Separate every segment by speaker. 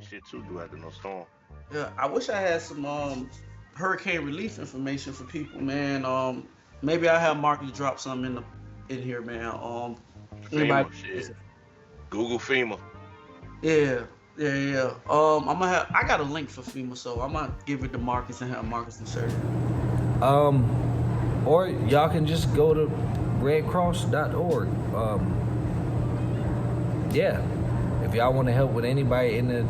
Speaker 1: ain't shit to do after no storm.
Speaker 2: Yeah, I wish I had some hurricane relief information for people, man. Maybe I have Marcus drop something in here, man. Anybody?
Speaker 1: FEMA shit. Google FEMA.
Speaker 2: Yeah, yeah. I got a link for FEMA, so I'm gonna give it to Marcus and have Marcus insert it.
Speaker 3: Um, or y'all can just go to redcross.org. Yeah, if y'all want to help with anybody in the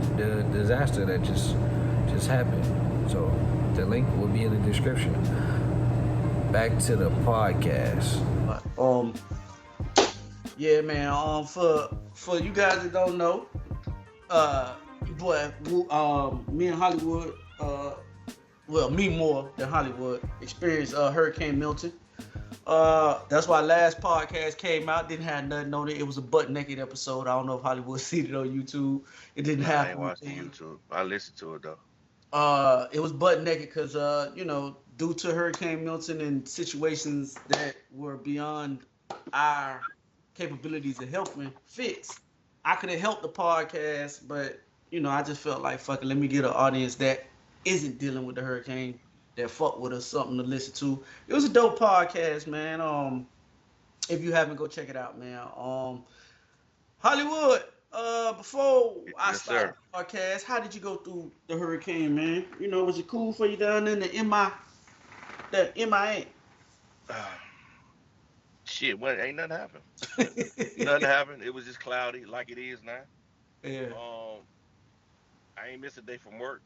Speaker 3: disaster that just happened, so the link will be in the description. Back to the podcast.
Speaker 2: But, yeah, man. For you guys that don't know, boy, me and Hollywood, well, me more than Hollywood, experienced Hurricane Milton. That's why last podcast came out, didn't have nothing on it. It was a butt naked episode. I don't know if Hollywood seen it on YouTube. It didn't
Speaker 1: Nah, I
Speaker 2: have
Speaker 1: ain't watched the
Speaker 2: anything.
Speaker 1: YouTube. I listened to it though.
Speaker 2: It was butt naked because due to Hurricane Milton and situations that were beyond our capabilities of helping fix, I could have helped the podcast, but I just felt like fuck it, let me get an audience that isn't dealing with the hurricane, that fuck with us, something to listen to. It was a dope podcast, man. If you haven't, go check it out, man. Hollywood, before I
Speaker 1: Yes, sir.
Speaker 2: start the podcast, how did you go through the hurricane, man? Was it cool for you down in the MIA?
Speaker 1: Shit, what ain't nothing happened. Nothing happened. It was just cloudy like it is now.
Speaker 2: Yeah.
Speaker 1: Um, I ain't missed a day from work.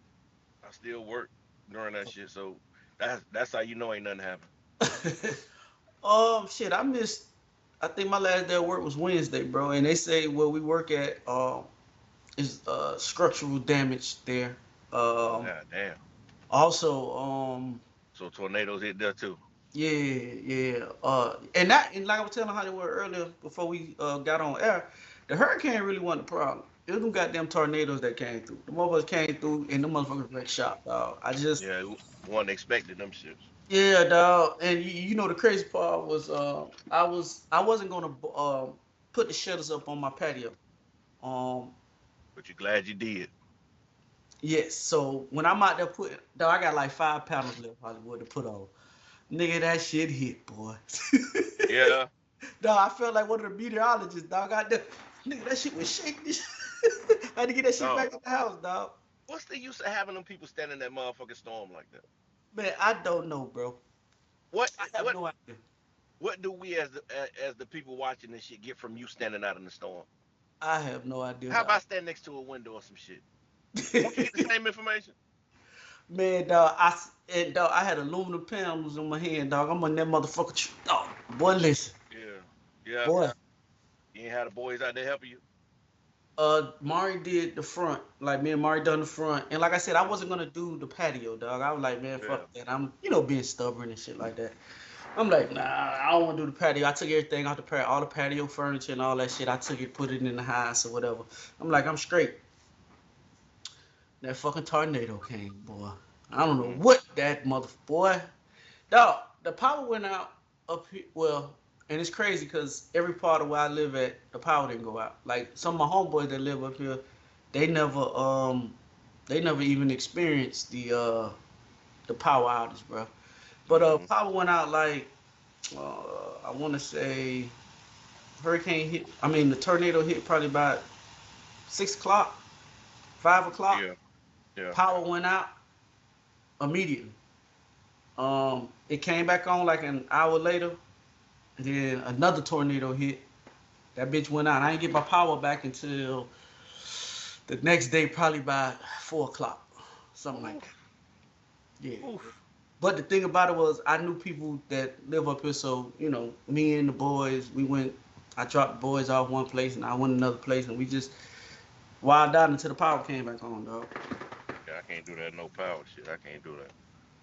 Speaker 1: I still work during that shit. So that's how you know ain't nothing happened.
Speaker 2: Shit, I missed. I think my last day of work was Wednesday, bro. And they say where we work at, is structural damage there. Um,
Speaker 1: God damn.
Speaker 2: Also,
Speaker 1: So tornadoes hit there too.
Speaker 2: yeah, yeah. And like I was telling Hollywood earlier before we got on air, the hurricane really wasn't the problem. It was them goddamn tornadoes that came through. The motherfuckers came through and the motherfuckers wrecked shop, dog.
Speaker 1: Yeah, wasn't expecting them shits.
Speaker 2: Yeah, dog. And the crazy part was, I wasn't gonna put the shutters up on my patio. Um,
Speaker 1: But you're glad you did.
Speaker 2: yes. So when I'm out there putting, dog, I got like 5 panels left, Hollywood, to put on. Nigga, that shit hit, boy.
Speaker 1: Yeah.
Speaker 2: Dog, I felt like one of the meteorologists, dog. Nigga, that shit was shaking. I had to get that shit
Speaker 1: No.
Speaker 2: back in the house, dog.
Speaker 1: What's the use of having them people standing in that motherfucking storm like that?
Speaker 2: Man, I don't know, bro.
Speaker 1: What
Speaker 2: I have
Speaker 1: what
Speaker 2: no idea.
Speaker 1: what do we as the people watching this shit get from you standing out in the storm?
Speaker 2: I have no idea,
Speaker 1: How
Speaker 2: dog.
Speaker 1: about stand next to a window or some shit? Won't you get the same information?
Speaker 2: Man, dog, and dog, I had aluminum panels in my hand, dog. I'm on that motherfucker. Dog, boy, listen,
Speaker 1: Yeah. Yeah.
Speaker 2: boy.
Speaker 1: You ain't had the boys out there helping you?
Speaker 2: Mari did the front, like me and Mari done the front, and like I said, I wasn't gonna do the patio, dog. I was like, man,
Speaker 1: Yeah.
Speaker 2: fuck that. I'm, being stubborn and shit like that. I'm like, nah, I don't want to do the patio. I took everything out the patio, all the patio furniture and all that shit. I took it, put it in the house or whatever. I'm like, I'm straight. That fucking tornado came, boy. I don't know
Speaker 1: Mm.
Speaker 2: what that mother boy. Dog, the power went out up here. Well, and it's crazy because every part of where I live at, the power didn't go out. Like some of my homeboys that live up here, they never they never even experienced the power outage, bro. But
Speaker 1: Mm-hmm.
Speaker 2: power went out like I want to say hurricane hit. I mean the tornado hit probably about 6 o'clock, 5 o'clock.
Speaker 1: Yeah. Yeah.
Speaker 2: Power went out immediately. It came back on like an hour later. And then another tornado hit. That bitch went out. I didn't get my power back until the next day, probably by 4 o'clock, something like that.
Speaker 1: Oof.
Speaker 2: Yeah.
Speaker 1: Oof.
Speaker 2: But the thing about it was, I knew people that live up here, so me and the boys, we went. I dropped the boys off one place, and I went another place, and we just wild out until the power came back on, dog.
Speaker 1: Yeah, I can't do that. No power shit. I can't do that.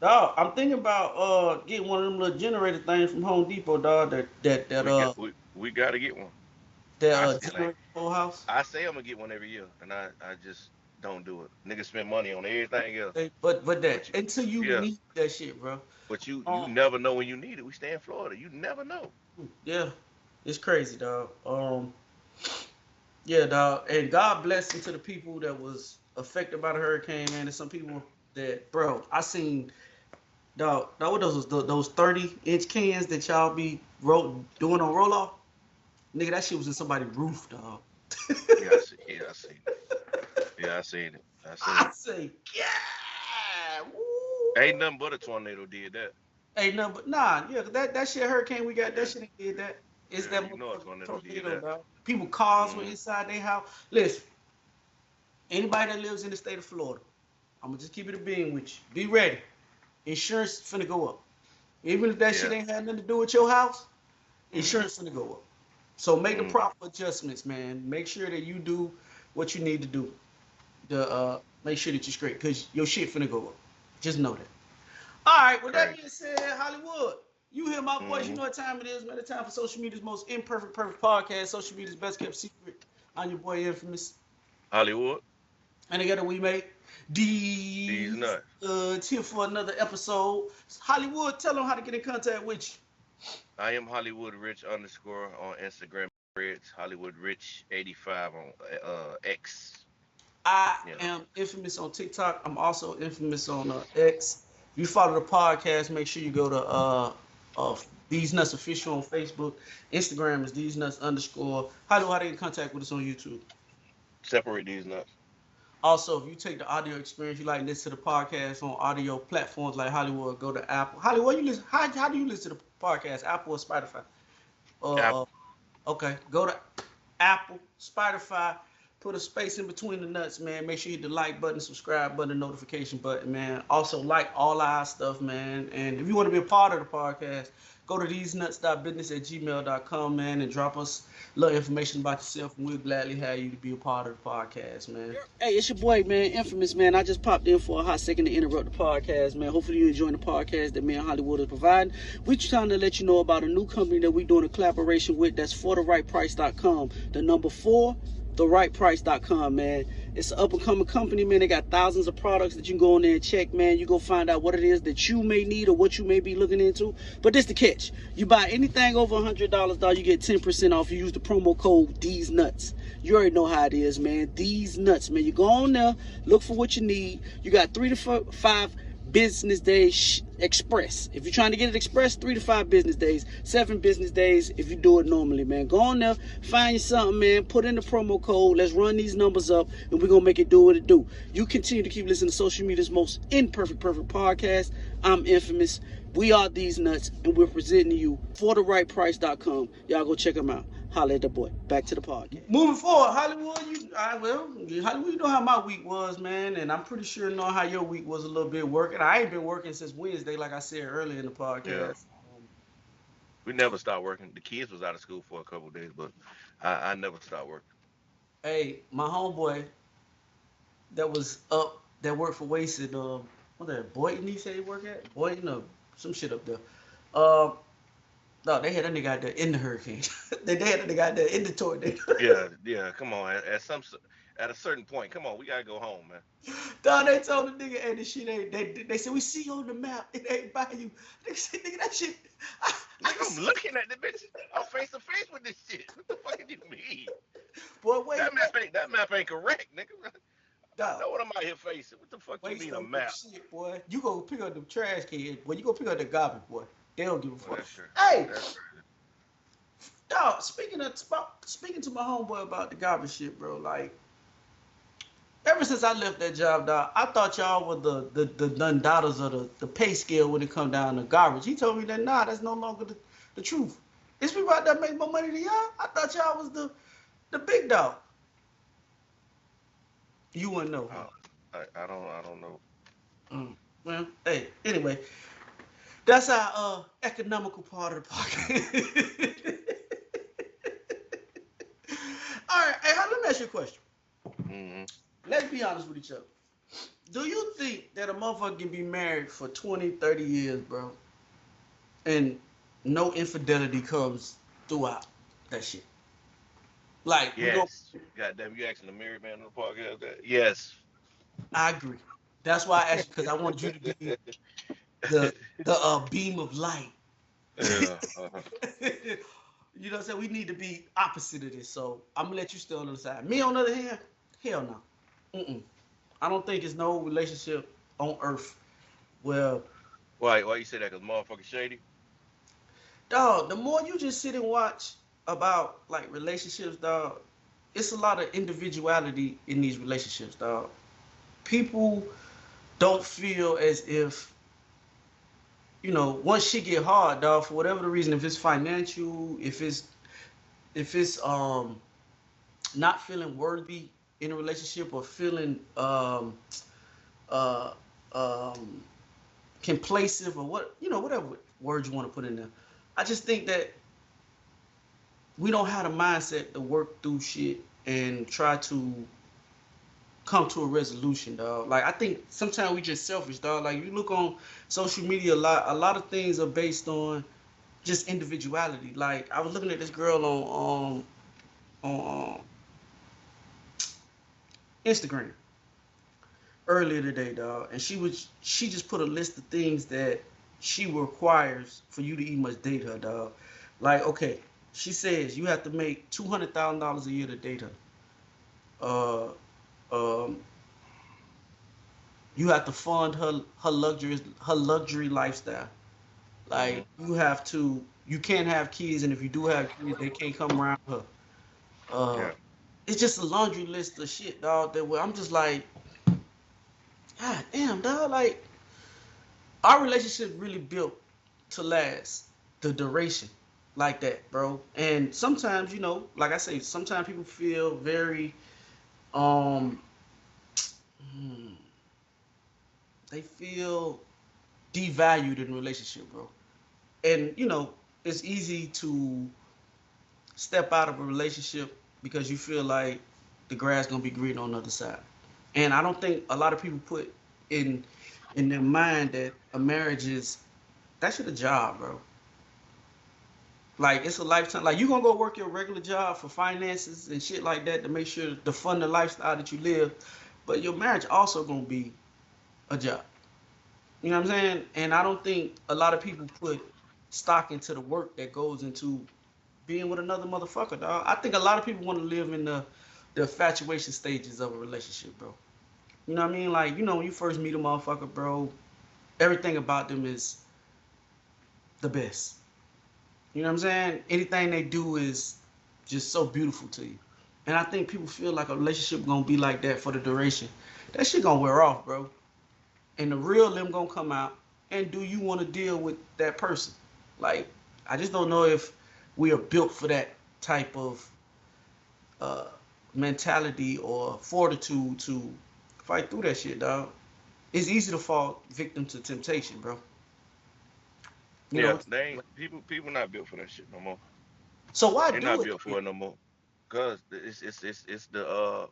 Speaker 2: Dog, I'm thinking about getting one of them little generator things from Home Depot, dog.
Speaker 1: We got to get one.
Speaker 2: That
Speaker 1: I still ain't.
Speaker 2: generator whole house.
Speaker 1: I say I'm gonna get one every year, and I just don't do it. Niggas spend money on everything else,
Speaker 2: But that
Speaker 1: but you,
Speaker 2: until you
Speaker 1: yeah,
Speaker 2: need that shit, bro.
Speaker 1: but you
Speaker 2: Um,
Speaker 1: never know when you need it. We stay in Florida. You never know.
Speaker 2: yeah, it's crazy, dog. Yeah, dog. And God bless to the people that was affected by the hurricane, man. There's some people that, bro, I seen, dog, what those 30-inch cans that y'all be doing on roll off? Nigga, that shit was in somebody's roof, dog.
Speaker 1: Yeah, I seen it. Yeah, I seen it. I seen
Speaker 2: I
Speaker 1: it.
Speaker 2: say, yeah,
Speaker 1: Ain't
Speaker 2: woo.
Speaker 1: nothing but a tornado did that.
Speaker 2: Ain't nothing but nah, yeah, that shit hurricane we got, that
Speaker 1: Yeah,
Speaker 2: shit ain't did that. It's
Speaker 1: yeah,
Speaker 2: that
Speaker 1: you know a
Speaker 2: motherfucking
Speaker 1: tornado did
Speaker 2: tornado,
Speaker 1: that.
Speaker 2: dog. People cars were
Speaker 1: Mm-hmm.
Speaker 2: inside their house. Listen, anybody that lives in the state of Florida, I'm gonna just keep it a being with you. Be ready. Insurance finna go up. Even if that shit
Speaker 1: Yeah.
Speaker 2: ain't had nothing to do with your house,
Speaker 1: Mm-hmm.
Speaker 2: insurance finna go up. So make the
Speaker 1: Mm-hmm.
Speaker 2: proper adjustments, man. Make sure that you do what you need to do to make sure that you're straight, cause your shit finna go up. Just know that. All right. With that
Speaker 1: Crazy.
Speaker 2: being said, Hollywood, you hear my voice. You
Speaker 1: Mm-hmm.
Speaker 2: know what time it is, man. The time for social media's most imperfect, perfect podcast. Social media's best kept secret. I'm your boy Infamous,
Speaker 1: Hollywood,
Speaker 2: and together we make
Speaker 1: these
Speaker 2: these.
Speaker 1: nuts.
Speaker 2: Here for another episode. Hollywood, tell them how to get in contact with you.
Speaker 1: I am Hollywood Rich underscore on Instagram. Rich Hollywood Rich 85 on X.
Speaker 2: I
Speaker 1: You know,
Speaker 2: am infamous on TikTok. I'm also infamous on X. If you follow the podcast, make sure you go to These Nuts Official on Facebook. Instagram is These Nuts underscore. How they in contact with us on YouTube?
Speaker 1: separate these nuts.
Speaker 2: Also, if you take the audio experience, you like listen to the podcast on audio platforms like Hollywood, go to Apple. Hollywood, you listen. How do you listen to the podcast? Apple or Spotify? Uh,
Speaker 1: Apple.
Speaker 2: okay, go to Apple, Spotify. Put a space in between the nuts, man. Make sure you hit the like button, subscribe button, notification button, man. Also, like all our stuff, man. And if you want to be a part of the podcast, go to thesenuts.business@gmail.com, man, and drop us a little information about yourself, and we'll gladly have you to be a part of the podcast, man. Hey, it's your boy, man, Infamous, man. I just popped in for a hot second to interrupt the podcast, man. Hopefully you're enjoying the podcast that me and Hollywood is providing. We're trying to let you know about a new company that we're doing a collaboration with. That's fortherightprice.com. The number 4, therightprice.com, man. It's an up and coming company, man. They got thousands of products that you can go in there and check, man. You go find out what it is that you may need or what you may be looking into. But this the catch: you buy anything over $100, dog, you get 10% off. You use the promo code These Nuts. You already know how it is, man. These Nuts, man. You go on there, look for what you need. You got 3 to 5 business days express. If you're trying to get it express, 3 to 5 business days, 7 business days if you do it normally, man. Go on there, find you something, man. Put in the promo code. Let's run these numbers up, and we're gonna make it do what it do. You continue to keep listening to social media's most imperfect, perfect podcast. I'm Infamous. We are These Nuts, and we're presenting you for therightprice.com. Y'all go check them out. Holla at the boy. Back to the podcast. Moving forward, Hollywood, Hollywood, you know how my week was, man, and I'm pretty sure you know how your week was a little bit working. I ain't been working since Wednesday, like I said earlier in the
Speaker 1: Yeah.
Speaker 2: podcast.
Speaker 1: We never stopped working. The kids was out of school for a couple of days, but I never stopped working.
Speaker 2: Hey, my homeboy that was up, that worked for Wasted, what that, Boynton he said he work at? Boynton or some shit up there. Um, no, they had that nigga out there in the hurricane. They had that nigga out there in the tornado.
Speaker 1: Yeah, yeah. Come on. At a certain point, come on. We gotta go home, man.
Speaker 2: Dog, they told the nigga, hey, this shit ain't. They said we see you on the map. It ain't by you. Nigga said, nigga, that shit. I can
Speaker 1: Nigga, I'm
Speaker 2: see.
Speaker 1: looking at the bitch. I'm face to face with this shit. What the fuck do you mean?
Speaker 2: Boy, wait,
Speaker 1: That map ain't correct, nigga. I
Speaker 2: dog.
Speaker 1: know what I'm out here facing. What the fuck you
Speaker 2: Waste
Speaker 1: mean a
Speaker 2: don't give a
Speaker 1: map?
Speaker 2: shit, boy. You go pick up the trash can, boy. You go pick up the garbage, boy. They don't give a
Speaker 1: Oh,
Speaker 2: fuck.
Speaker 1: that's true.
Speaker 2: Hey,
Speaker 1: That's true.
Speaker 2: dog. Speaking to my homeboy about the garbage shit, bro. Like, ever since I left that job, dog, I thought y'all were the done daughters of the pay scale when it come down to garbage. He told me that nah, that's no longer the truth. It's people out there make more money than y'all. I thought y'all was the big dog. You wouldn't know, huh?
Speaker 1: Uh, I don't know.
Speaker 2: Well, hey, anyway, that's our economical part of the podcast. All right, hey, let me ask you a question.
Speaker 1: Hmm.
Speaker 2: Let's be honest with each other. Do you think that a motherfucker can be married for 20, 30 years, bro, and no infidelity comes throughout that shit? Like, we go,
Speaker 1: Yes. Goddamn, you asking the married man on the podcast that? Yes.
Speaker 2: I agree. That's why I asked you, because I wanted you to be the beam of light.
Speaker 1: Yeah.
Speaker 2: You know what I'm saying? We need to be opposite of this. So I'm gonna let you stay on the other side. Me on the other hand, hell no. Mm-mm. I don't think it's no relationship on earth where,
Speaker 1: Why you say that? Cause motherfucker shady.
Speaker 2: dog, the more you just sit and watch about like relationships, dog, it's a lot of individuality in these relationships, dog. People don't feel as if, once shit get hard, dog, for whatever the reason, if it's financial, if it's not feeling worthy in a relationship or feeling uh um complacent or whatever words you want to put in there. I just think that we don't have the mindset to work through shit and try to come to a resolution, dog. Like I think sometimes we just selfish, dog. Like you look on social media a lot of things are based on just individuality. Like I was looking at this girl on Instagram earlier today, dog, and she just put a list of things that she requires for you to even much date her, dog. Like, okay, she says you have to make $200,000 a year to date her. Uh, um, you have to fund her luxury lifestyle. Like,
Speaker 1: Hmm.
Speaker 2: you can't have kids, and if you do have kids, they can't come around her. Uh,
Speaker 1: Yeah.
Speaker 2: it's just a laundry list of shit, dog. That where I'm just like, God damn, dog. Like, our relationship really built to last the duration like that, bro. And sometimes, like I say, sometimes people feel very um hmm, they feel devalued in a relationship, bro. And it's easy to step out of a relationship because you feel like the grass gonna be green on the other side. And I don't think a lot of people put in in their mind that a marriage is that shit a job, bro. Like it's a lifetime. Like you gonna go work your regular job for finances and shit like that to make sure to fund the lifestyle that you live, but your marriage also gonna be a job. You know what I'm saying? And I don't think a lot of people put stock into the work that goes into being with another motherfucker, dog. I think a lot of people want to live in the infatuation stages of a relationship, bro. You know what I mean? Like when you first meet a motherfucker, bro, everything about them is the best. You know what I'm saying? Anything they do is just so beautiful to you. And I think people feel like a relationship gonna be like that for the duration. That shit gonna wear off, bro. And the real them gonna come out. And do you want to deal with that person? Like, I just don't know if we are built for that type of uh, mentality or fortitude to fight through that shit, dog. It's easy to fall victim to temptation, bro. You
Speaker 1: Yeah.
Speaker 2: know.
Speaker 1: They ain't people not built for that shit no more.
Speaker 2: So why
Speaker 1: They're
Speaker 2: do
Speaker 1: not
Speaker 2: it
Speaker 1: built
Speaker 2: then?
Speaker 1: for it no more. Cause it's the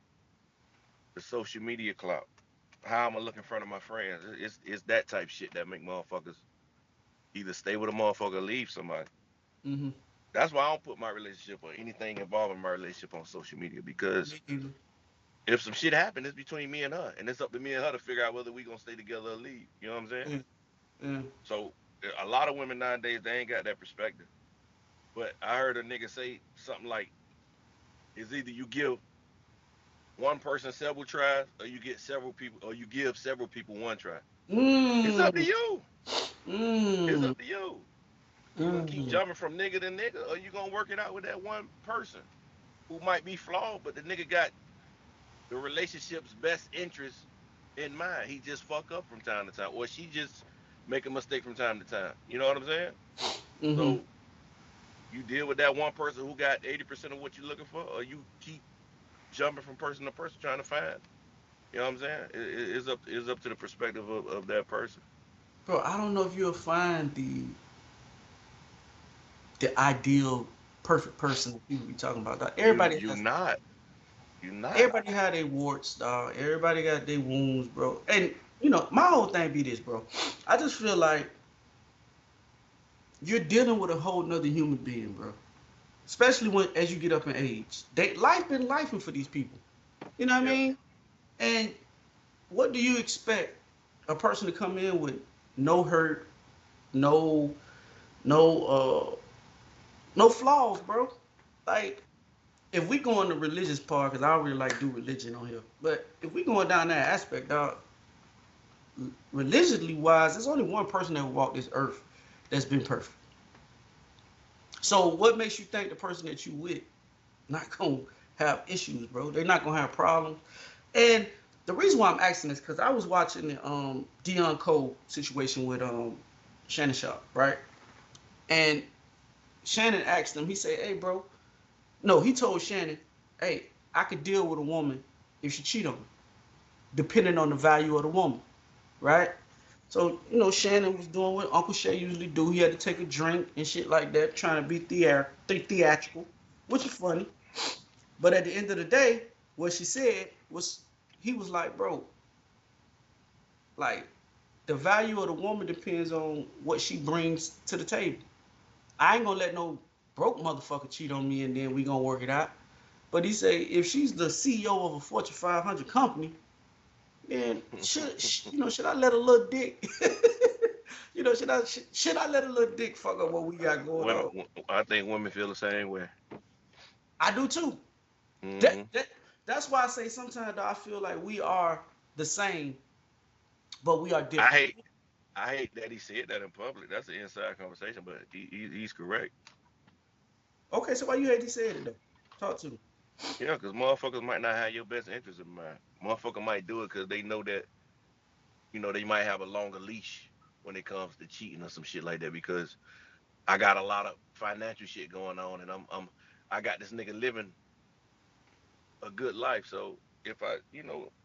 Speaker 1: social media clout. How I'ma look in front of my friends. It's that type shit that make motherfuckers either stay with a motherfucker or leave somebody.
Speaker 2: Mm-hmm.
Speaker 1: That's why I don't put my relationship or anything involving my relationship on social media because
Speaker 2: Me either.
Speaker 1: if some shit happen, it's between me and her, and it's up to me and her to figure out whether we gonna stay together or leave. You know what I'm saying?
Speaker 2: Yeah, yeah.
Speaker 1: So a lot of women nowadays they ain't got that perspective. But I heard a nigga say something like, "It's either you give one person several tries, or you get several people, or you give several people one try. It's up to
Speaker 2: Mm,
Speaker 1: you. It's
Speaker 2: mm,
Speaker 1: up to you. You gonna keep
Speaker 2: mm.
Speaker 1: jumping from nigga to nigga, or you gonna work it out with that one person who might be flawed, but the nigga got the relationship's best interest in mind. He just fuck up from time to time, or she just make a mistake from time to time. You know what I'm saying?
Speaker 2: Mm-hmm.
Speaker 1: So you deal with that one person who got 80% of what you're looking for, or you keep jumping from person to person trying to find. You know what I'm saying? It's up to the perspective of that person.
Speaker 2: Bro, I don't know if you'll find the ideal perfect person that people be talking about. Dog.
Speaker 1: You
Speaker 2: Everybody
Speaker 1: you
Speaker 2: has
Speaker 1: not you not.
Speaker 2: everybody had their warts, dog. Everybody got their wounds, bro. And my whole thing be this, bro. I just feel like you're dealing with a whole nother human being, bro. Especially when as you get up in age. Life been lifing for these people. You know what I
Speaker 1: Yeah.
Speaker 2: mean? And what do you expect a person to come in with no hurt, no no flaws, bro? Like if we go on the religious part, because I don't really like do religion on here, but if we going down that aspect, dog, religiously wise, there's only one person that walked this earth that's been perfect. So what makes you think the person that you with not gonna have issues, bro? They're not gonna have problems. And the reason why I'm asking is because I was watching the Dion Cole situation with Shannon Sharp, right? And Shannon asked him, he said, "Hey, bro," no, he told Shannon, "Hey, I could deal with a woman if she cheat on me, depending on the value of the woman, right?" So, Shannon was doing what Uncle Shay usually do. He had to take a drink and shit like that, trying to be theatrical, which is funny. But at the end of the day, what she said was, he was like, "Bro, like, the value of the woman depends on what she brings to the table. I ain't gonna let no broke motherfucker cheat on me and then we gonna work it out." But he said, if she's the CEO of a Fortune 500 company, then should I let a little dick, should I let a little dick fuck up what we got going
Speaker 1: Women,
Speaker 2: on?
Speaker 1: I think women feel the same way.
Speaker 2: I do too. That,
Speaker 1: Hmm.
Speaker 2: that that's why I say sometimes I feel like we are the same, but we are
Speaker 1: I
Speaker 2: different.
Speaker 1: hate, I hate that he said that in public. That's an inside conversation, but he's correct.
Speaker 2: Okay, so why you hate he said it though? Talk to me.
Speaker 1: Yeah, because motherfuckers might not have your best interest in mind. Motherfucker might do it because they know that they might have a longer leash when it comes to cheating or some shit like that. Because I got a lot of financial shit going on, and I got this nigga living a good life. So if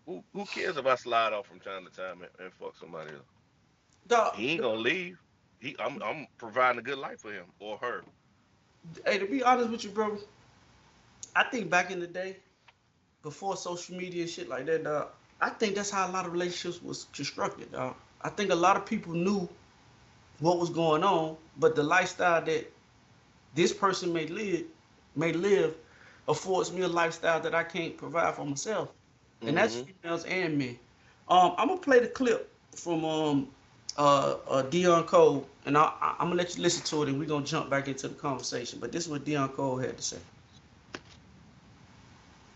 Speaker 1: who cares if I slide off from time to time and fuck somebody else?
Speaker 2: Dog,
Speaker 1: He ain't gonna leave. I'm providing a good life for him or her.
Speaker 2: hey, to be honest with you, bro, I think back in the day, before social media and shit like that, dog, I think that's how a lot of relationships was constructed, dog. I think a lot of people knew what was going on, but the lifestyle that this person may live affords me a lifestyle that I can't provide for myself. And that's
Speaker 1: Hmm.
Speaker 2: females and men. I'm gonna play the clip from Dion Cole, and I'm gonna let you listen to it, and we're gonna jump back into the conversation. But this is what Dion Cole had to say.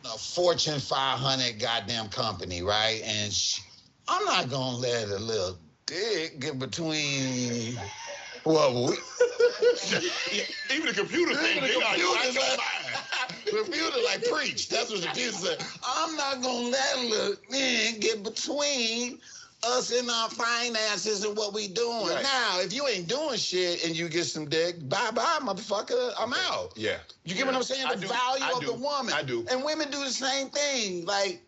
Speaker 4: A Fortune 500 goddamn company, right? And I'm not gonna let a little dick get between. Well, we,
Speaker 5: Even the computer
Speaker 4: even
Speaker 5: thing,
Speaker 4: the
Speaker 5: they are
Speaker 4: computer's
Speaker 5: your
Speaker 4: like,
Speaker 5: mind.
Speaker 4: computer like preach. That's what the computer said. I'm not gonna let a little man get between us and our finances and what we doing.
Speaker 5: Right.
Speaker 4: Now, if you ain't doing shit and you get some dick, bye bye, motherfucker. I'm out.
Speaker 5: Yeah.
Speaker 4: You get what I'm saying?
Speaker 5: I
Speaker 4: The
Speaker 5: do.
Speaker 4: value
Speaker 5: I
Speaker 4: of the
Speaker 5: do.
Speaker 4: woman.
Speaker 5: I do.
Speaker 4: And women do the same thing. Like,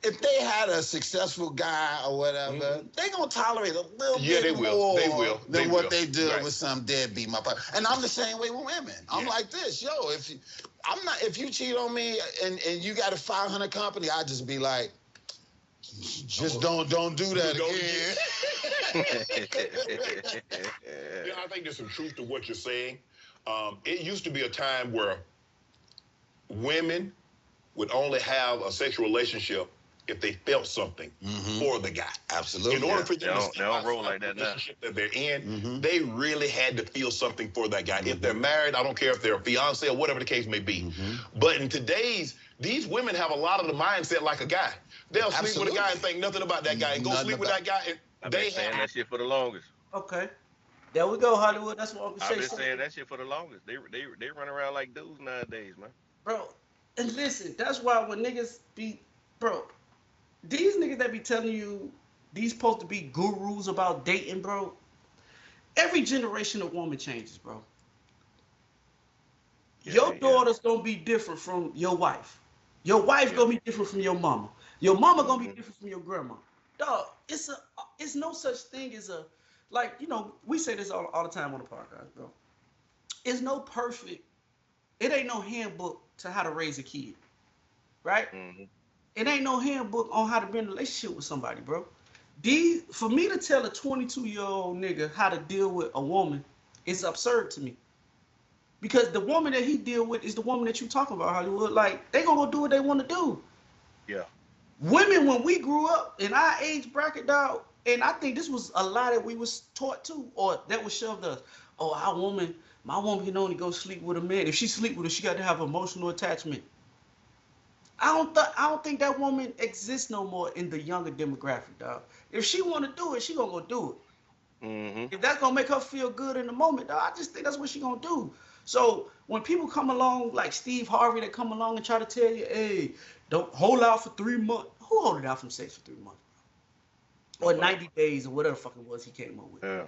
Speaker 4: if they had a successful guy or whatever,
Speaker 1: Hmm.
Speaker 4: they gonna tolerate a little
Speaker 5: Yeah,
Speaker 4: bit
Speaker 5: they will.
Speaker 4: more
Speaker 5: They will. They
Speaker 4: than what
Speaker 5: will.
Speaker 4: they do
Speaker 5: Right.
Speaker 4: with some deadbeat motherfucker. And I'm the same way with women. I'm
Speaker 5: Yeah.
Speaker 4: like this, yo. If you cheat on me and you got a 500 company, I just be like, just don't do that
Speaker 5: Don't
Speaker 4: again.
Speaker 5: Yeah, I think there's some truth to what you're saying. It used to be a time where women would only have a sexual relationship if they felt something for the guy.
Speaker 4: Absolutely.
Speaker 5: In order
Speaker 1: Yeah,
Speaker 5: for
Speaker 1: they
Speaker 5: them to
Speaker 1: don't they
Speaker 5: step
Speaker 1: don't roll
Speaker 5: outside
Speaker 1: like
Speaker 5: the
Speaker 1: that now.
Speaker 5: relationship that they're in,
Speaker 4: Mhm.
Speaker 5: they really had to feel something for that guy. If they're married, I don't care if they're a fiance or whatever the case may be. But in these women have a lot of the mindset like a guy. They'll sleep with a guy and think nothing about that guy and go
Speaker 4: Nothing
Speaker 5: sleep with
Speaker 4: about.
Speaker 5: that guy and
Speaker 1: I've been
Speaker 5: they
Speaker 1: saying
Speaker 5: have
Speaker 1: that shit for the longest.
Speaker 2: Okay, there we go, Hollywood. That's what Uncle
Speaker 1: I've
Speaker 2: Shay
Speaker 1: been
Speaker 2: said,
Speaker 1: saying that shit for the longest. They run around like dudes nowadays, man.
Speaker 2: bro. And listen, that's why when niggas be, bro, these niggas that be telling you these supposed to be gurus about dating, bro. Every generation of woman changes, bro.
Speaker 1: Yeah,
Speaker 2: Your
Speaker 1: yeah,
Speaker 2: daughter's gonna be different from your wife. Your wife
Speaker 1: yeah.
Speaker 2: gonna be different from your mama. Your mama gonna be
Speaker 1: Hmm.
Speaker 2: different from your grandma. Dog, it's no such thing as a, like, we say this all the time on the podcast, bro. It's no perfect, it ain't no handbook to how to raise a kid, right?
Speaker 1: Hmm.
Speaker 2: It ain't no handbook on how to be in a relationship with somebody, bro. For me to tell a 22-year-old nigga how to deal with a woman is absurd to me. Because the woman that he deal with is the woman that you talking about, Hollywood. Like, they gonna go do what they want to do.
Speaker 1: Yeah.
Speaker 2: Women, when we grew up in our age bracket, dog, and I think this was a lie that we was taught to, or that was shoved us. Oh, my woman can only go sleep with a man. If she sleep with her, she got to have emotional attachment. I don't think that woman exists no more in the younger demographic, dog. If she want to do it, she gonna go do it.
Speaker 1: Mm-hmm.
Speaker 2: If that's gonna make her feel good in the moment, dog, I just think that's what she gonna do. So when people come along like Steve Harvey, that come along and try to tell you, hey, don't hold out for 3 months. Who holding out from sex for 3 months? Or
Speaker 1: Nobody.
Speaker 2: 90 days or whatever fucking was he came up with.
Speaker 1: Yeah.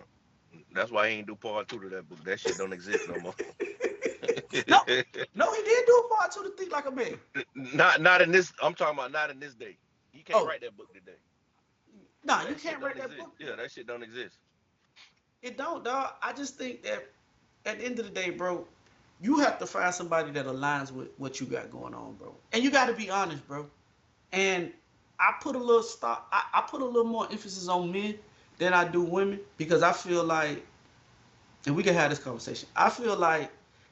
Speaker 1: That's why he ain't do part two to that book. That shit don't exist no more.
Speaker 2: No, no, he did do a part two to think like a man.
Speaker 1: Not in this. I'm talking about not in this day. He can't
Speaker 2: Oh,
Speaker 1: write that book today.
Speaker 2: nah, you
Speaker 1: That shit
Speaker 2: can't write
Speaker 1: don't
Speaker 2: that
Speaker 1: exist.
Speaker 2: book.
Speaker 1: Yeah, that shit don't exist.
Speaker 2: It don't, dog. I just think that at the end of the day, bro, you have to find somebody that aligns with what you got going on, bro. And you got to be honest, bro. And I put a little stop. I put a little more emphasis on men than I do women because I feel like, and we can have this conversation. I feel like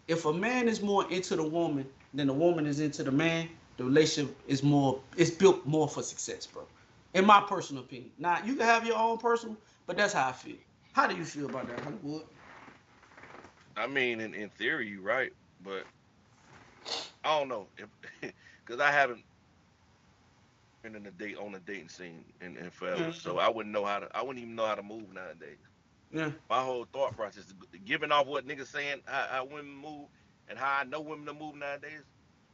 Speaker 2: if a man is more into the woman than the woman is into the man, the relationship is more. It's built more for success, bro. In my personal opinion. Now you can have your own personal, but that's how I feel. How do you feel about that, Hollywood?
Speaker 1: I mean, in theory, you right, but I don't know if because I haven't been in a date on a dating scene in forever,
Speaker 2: Mm-hmm.
Speaker 1: so I wouldn't know how to. I wouldn't even know how to move nowadays.
Speaker 2: Yeah.
Speaker 1: My whole thought process, giving off what niggas saying, how women move, and how I know women to move nowadays.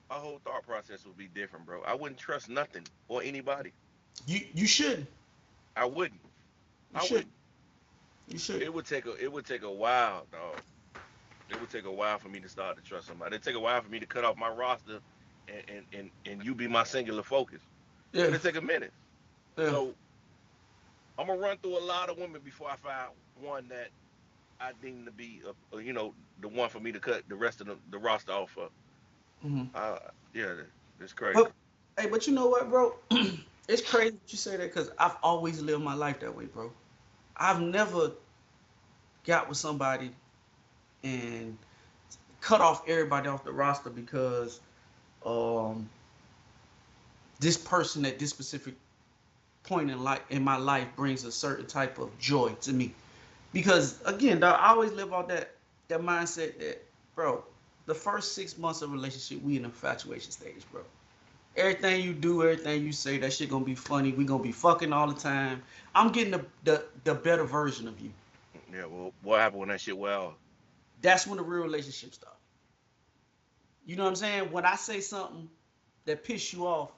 Speaker 1: My whole thought process would be different, bro. I wouldn't trust nothing or anybody.
Speaker 2: You should.
Speaker 1: I wouldn't.
Speaker 2: You
Speaker 1: I
Speaker 2: should.
Speaker 1: wouldn't.
Speaker 2: You should.
Speaker 1: It would take a while, dog. It would take a while for me to start to trust somebody. It'd take a while for me to cut off my roster and you be my singular focus.
Speaker 2: Yeah.
Speaker 1: It'll take a minute.
Speaker 2: Yeah.
Speaker 1: So I'm gonna run through a lot of women before I find one that I deem to be the one for me to cut the rest of the roster off of.
Speaker 2: Mm-hmm.
Speaker 1: Uh yeah, it's crazy.
Speaker 2: But hey, but you know what, bro? It's crazy that you say that because I've always lived my life that way, bro. I've never got with somebody and cut off everybody off the roster because um this person at this specific point in my life brings a certain type of joy to me. Because again, dog, I always live off that mindset that, bro, the first 6 months of a relationship, we in the infatuation stage, bro. Everything you do, everything you say, that shit gonna be funny. We gonna be fucking all the time. I'm getting the better version of you.
Speaker 1: Yeah, well, what happened when that shit well?
Speaker 2: That's when the real relationship starts. You know what I'm saying? When I say something that piss you off,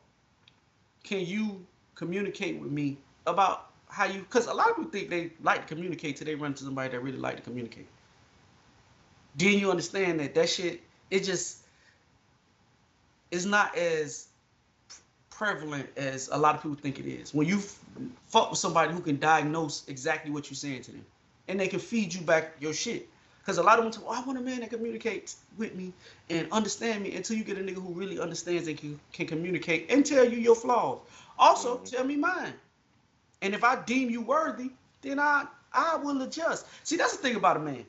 Speaker 2: can you communicate with me about how you? Because a lot of people think they like to communicate till they run to somebody that really like to communicate. Then you understand that shit, it just is not as prevalent as a lot of people think it is. When you fuck with somebody who can diagnose exactly what you're saying to them, and they can feed you back your shit. Because a lot of them say, "Oh, I want a man that communicates with me and understand me." Until you get a nigga who really understands and can communicate and tell you your flaws. Also,
Speaker 1: Hmm.
Speaker 2: tell me mine. And if I deem you worthy, then I will adjust. See, that's the thing about a man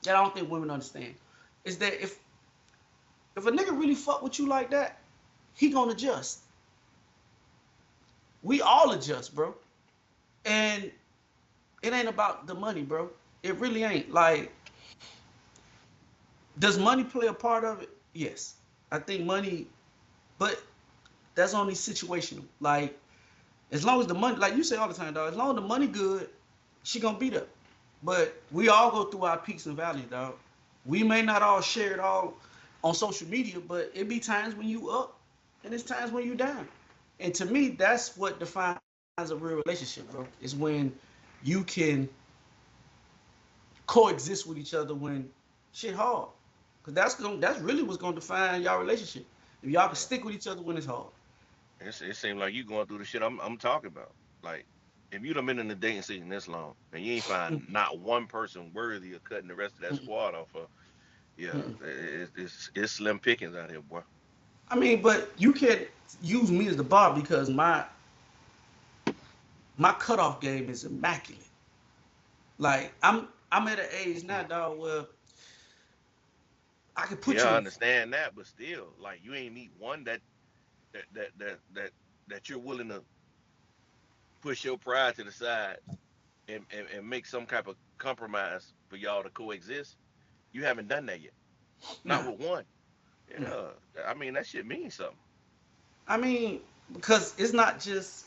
Speaker 2: that I don't think women understand is that if a nigga really fuck with you like that, he gonna adjust. We all adjust, bro. And it ain't about the money, bro. It really ain't. Like, does money play a part of it? Yes. I think money, but that's only situational. Like, as long as the money, like you say all the time, dog, as long as the money good, she gonna beat up. But we all go through our peaks and valleys, dog. We may not all share it all on social media, but it be times when you up and it's times when you down. And to me, that's what defines a real relationship, bro. Is when you can coexist with each other when shit hard. Cause that's really what's gonna define y'all relationship. If y'all can
Speaker 1: Yeah.
Speaker 2: stick with each other when it's hard.
Speaker 1: It seems like you going through the shit I'm talking about. Like, if you done been in the dating scene this long and you ain't find not one person worthy of cutting the rest of that squad off of, yeah, it's slim pickings out here, boy.
Speaker 2: I mean, but you can't use me as the bar because my cutoff game is immaculate. Like I'm at an age now, dog, where I can put
Speaker 1: Yeah,
Speaker 2: you
Speaker 1: I
Speaker 2: in.
Speaker 1: understand that, but still, like, you ain't meet one that that that that that you're willing to push your pride to the side and make some type of compromise for y'all to coexist. You haven't done that yet. Not
Speaker 2: Nah,
Speaker 1: with one.
Speaker 2: nah.
Speaker 1: Yeah, I mean that shit means something.
Speaker 2: I mean, because it's not just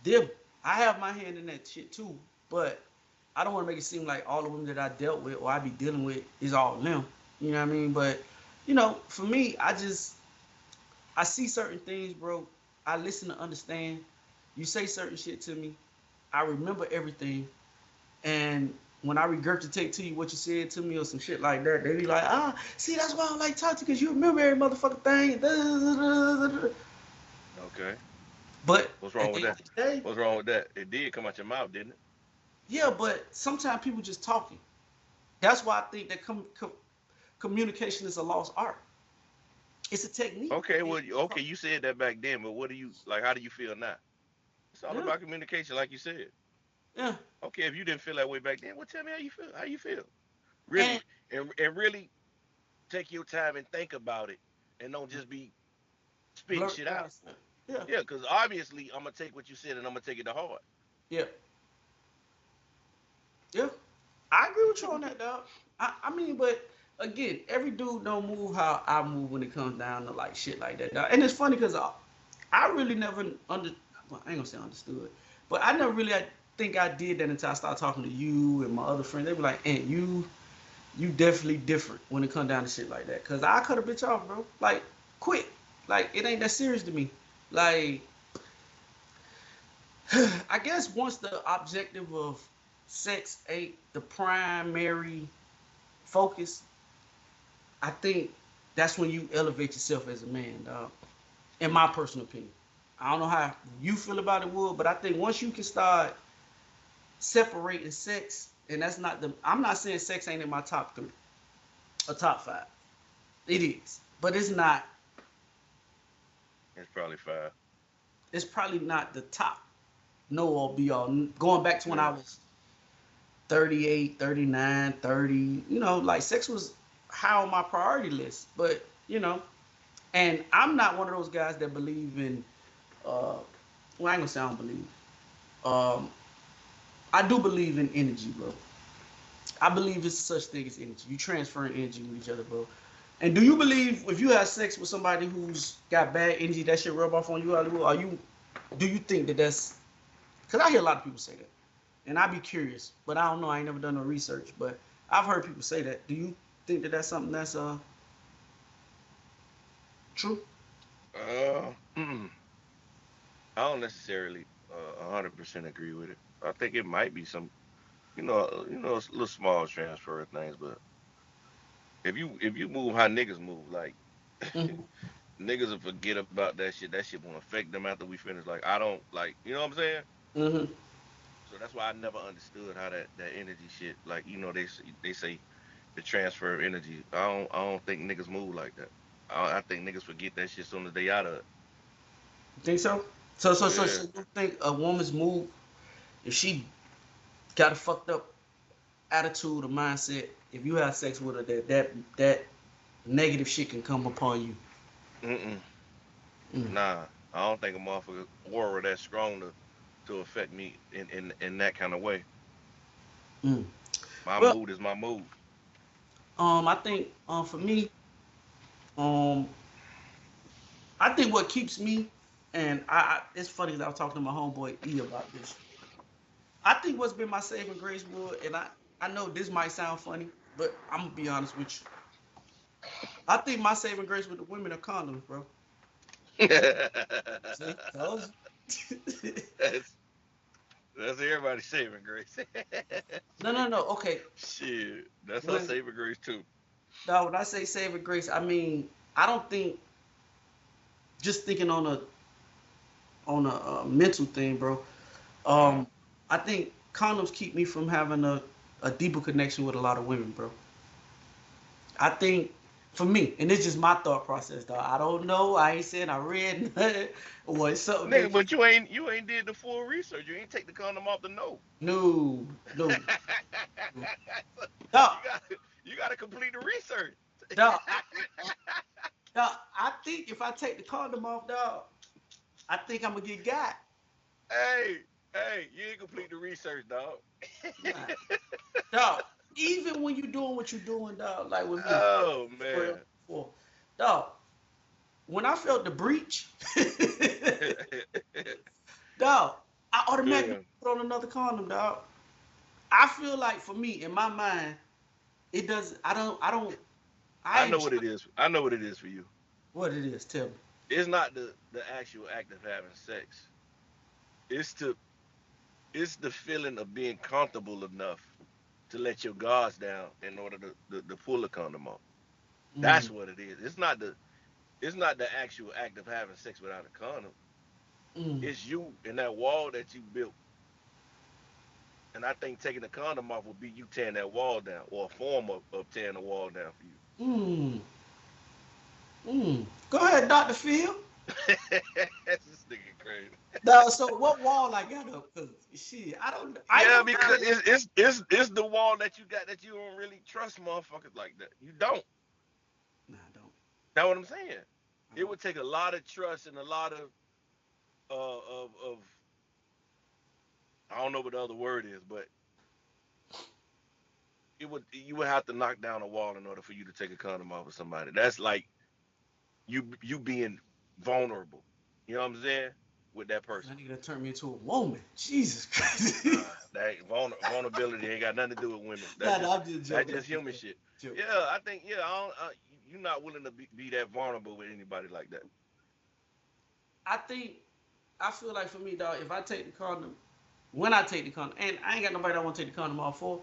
Speaker 2: them. I have my hand in that shit too, but I don't want to make it seem like all the women that I dealt with or I be dealing with is all them. You know what I mean? But for me, I see certain things, bro. I listen to understand. You say certain shit to me. I remember everything. And when I regurgitate to you what you said to me or some shit like that, they be like, see, that's why I don't like talking to you, because you remember every motherfucking thing.
Speaker 1: Okay.
Speaker 2: But
Speaker 1: What's
Speaker 2: at
Speaker 1: wrong
Speaker 2: the
Speaker 1: with
Speaker 2: end of
Speaker 1: that?
Speaker 2: the day,
Speaker 1: What's wrong with that? It did come out your mouth, didn't it?
Speaker 2: yeah, but sometimes people just talking. That's why I think that communication is a lost art. It's a technique.
Speaker 1: Okay, well, okay, you said that back then, but what do you like? How do you feel now? It's all
Speaker 2: Yeah,
Speaker 1: about communication, like you said.
Speaker 2: yeah.
Speaker 1: Okay, if you didn't feel that way back then, well, tell me how you feel. How you feel?
Speaker 2: And
Speaker 1: Really, and really take your time and think about it, and don't just be spitting
Speaker 2: blurt
Speaker 1: shit out.
Speaker 2: past it. Yeah,
Speaker 1: Yeah, because obviously I'm gonna take what you said and I'm gonna take it to heart.
Speaker 2: yeah, yeah. I agree with you on that, dog. I mean, but again, every dude don't move how I move when it comes down to like shit like that, dog. And it's funny because I really never well, I ain't gonna say understood, but I never really I think I did that until I started talking to you and my other friends. They be like, "Aunt, you definitely different when it come down to shit like that." Cause I cut a bitch off, bro. Like, quick. Like, it ain't that serious to me. Like, I guess once the objective of sex ain't the primary focus, I think that's when you elevate yourself as a man, dog. In my personal opinion. I don't know how you feel about it, Wood, but I think once you can start separating sex, and that's not I'm not saying sex ain't in my top three or top five. It is. But
Speaker 1: It's probably five.
Speaker 2: it's probably not the top no or be all. Going back to when I
Speaker 1: Yeah.
Speaker 2: was 38, 39, 30, like sex was high on my priority list. But, and I'm not one of those guys that believe in well, I ain't gonna say I don't believe. Um, I do believe in energy, bro. I believe it's such thing as energy. You transferring energy with each other, bro. And do you believe if you have sex with somebody who's got bad energy, that shit rub off on you, Hollywood? Do you think that that's? Because I hear a lot of people say that, and I'd be curious, but I don't know. I ain't never done no research, but I've heard people say that. Do you think that that's something that's true?
Speaker 1: I don't necessarily 100% agree with it. I think it might be some, little small transfer of things, but if you move how niggas move, like
Speaker 2: Mm-hmm.
Speaker 1: niggas will forget about that shit. That shit won't affect them after we finish. Like I don't like, you know what I'm saying?
Speaker 2: Mm-hmm.
Speaker 1: So that's why I never understood how that energy shit. Like they say the transfer of energy. I don't think niggas move like that. I think niggas forget that shit soon as they out of it.
Speaker 2: You think so? So
Speaker 1: Yeah.
Speaker 2: you think a woman's move if she got a fucked up attitude or mindset, if you have sex with her, that negative shit can come upon you.
Speaker 1: Mm-mm.
Speaker 2: Mm,
Speaker 1: Nah. I don't think a motherfucker aura that strong to affect me in that kind of way.
Speaker 2: mm.
Speaker 1: My
Speaker 2: Well,
Speaker 1: mood is my mood.
Speaker 2: I think for me, um, I think what keeps me, and it's funny because I was talking to my homeboy E about this. I think what's been my saving grace, Wood, and I know this might sound funny, but I'm gonna be honest with you. I think my saving grace with the women are condoms, bro. See, told you.
Speaker 1: that's that's everybody's saving grace.
Speaker 2: No, no, no. Okay,
Speaker 1: Shit, that's our
Speaker 2: when
Speaker 1: saving grace too.
Speaker 2: now when I say saving grace, I mean I don't think just thinking on a mental thing, bro.
Speaker 1: Uh,
Speaker 2: Um, I think condoms keep me from having a deeper connection with a lot of women, bro. I think for me, and it's just my thought process, though. I don't know. I ain't saying I read nothing or it's something
Speaker 1: nigga,
Speaker 2: that
Speaker 1: but you ain't did the full research. You ain't take the condom off the note.
Speaker 2: no, no, no.
Speaker 1: you
Speaker 2: Dog,
Speaker 1: got you got to complete the research.
Speaker 2: dog, dog, I think if I take the condom off, dog, I think I'm gonna get got.
Speaker 1: hey, hey, you ain't complete the research, dog.
Speaker 2: Nah, dog. Even when you doing what you're doing, dog, like with me,
Speaker 1: Oh
Speaker 2: for
Speaker 1: man.
Speaker 2: for dog. when I felt the breach, dog, I automatically
Speaker 1: Yeah,
Speaker 2: put on another condom, dog. I feel like for me, in my mind, it does. I
Speaker 1: I know
Speaker 2: enjoy
Speaker 1: what it is. I know what it is for you.
Speaker 2: what it is. Tell me.
Speaker 1: It's not the actual act of having sex. It's to it's the feeling of being comfortable enough to let your guards down in order to pull the condom off.
Speaker 2: Mm,
Speaker 1: That's what it is. It's not the actual act of having sex without a condom.
Speaker 2: mm.
Speaker 1: It's you and that wall that you built. And I think taking the condom off would be you tearing that wall down, or a form of tearing the wall down for you.
Speaker 2: Mm, Go ahead, Dr. Phil.
Speaker 1: This nigga crazy.
Speaker 2: Now, so what wall I got up? Cause shit, I ain't
Speaker 1: Yeah,
Speaker 2: never
Speaker 1: because
Speaker 2: did it.
Speaker 1: it's the wall that you got that you don't really trust motherfuckers like that. You don't.
Speaker 2: Nah, I don't.
Speaker 1: That's what I'm saying.
Speaker 2: I
Speaker 1: It
Speaker 2: don't.
Speaker 1: would take a lot of trust and a lot of of I don't know what the other word is, but you would have to knock down a wall in order for you to take a condom off of somebody. That's like you being vulnerable. You know what I'm saying? With that person.
Speaker 2: That nigga turned me into a woman. Jesus Christ.
Speaker 1: That vulnerability ain't got nothing to do with women.
Speaker 2: Nah, nah, I'm just
Speaker 1: That's
Speaker 2: joking. I'm
Speaker 1: just
Speaker 2: just
Speaker 1: human
Speaker 2: joking.
Speaker 1: shit.
Speaker 2: Joking.
Speaker 1: Yeah, I think I don't, you're not willing to be that vulnerable with anybody like that.
Speaker 2: I think I feel like for me, dog, if I take the condom, when I take the condom, and I ain't got nobody I want to take the condom off for,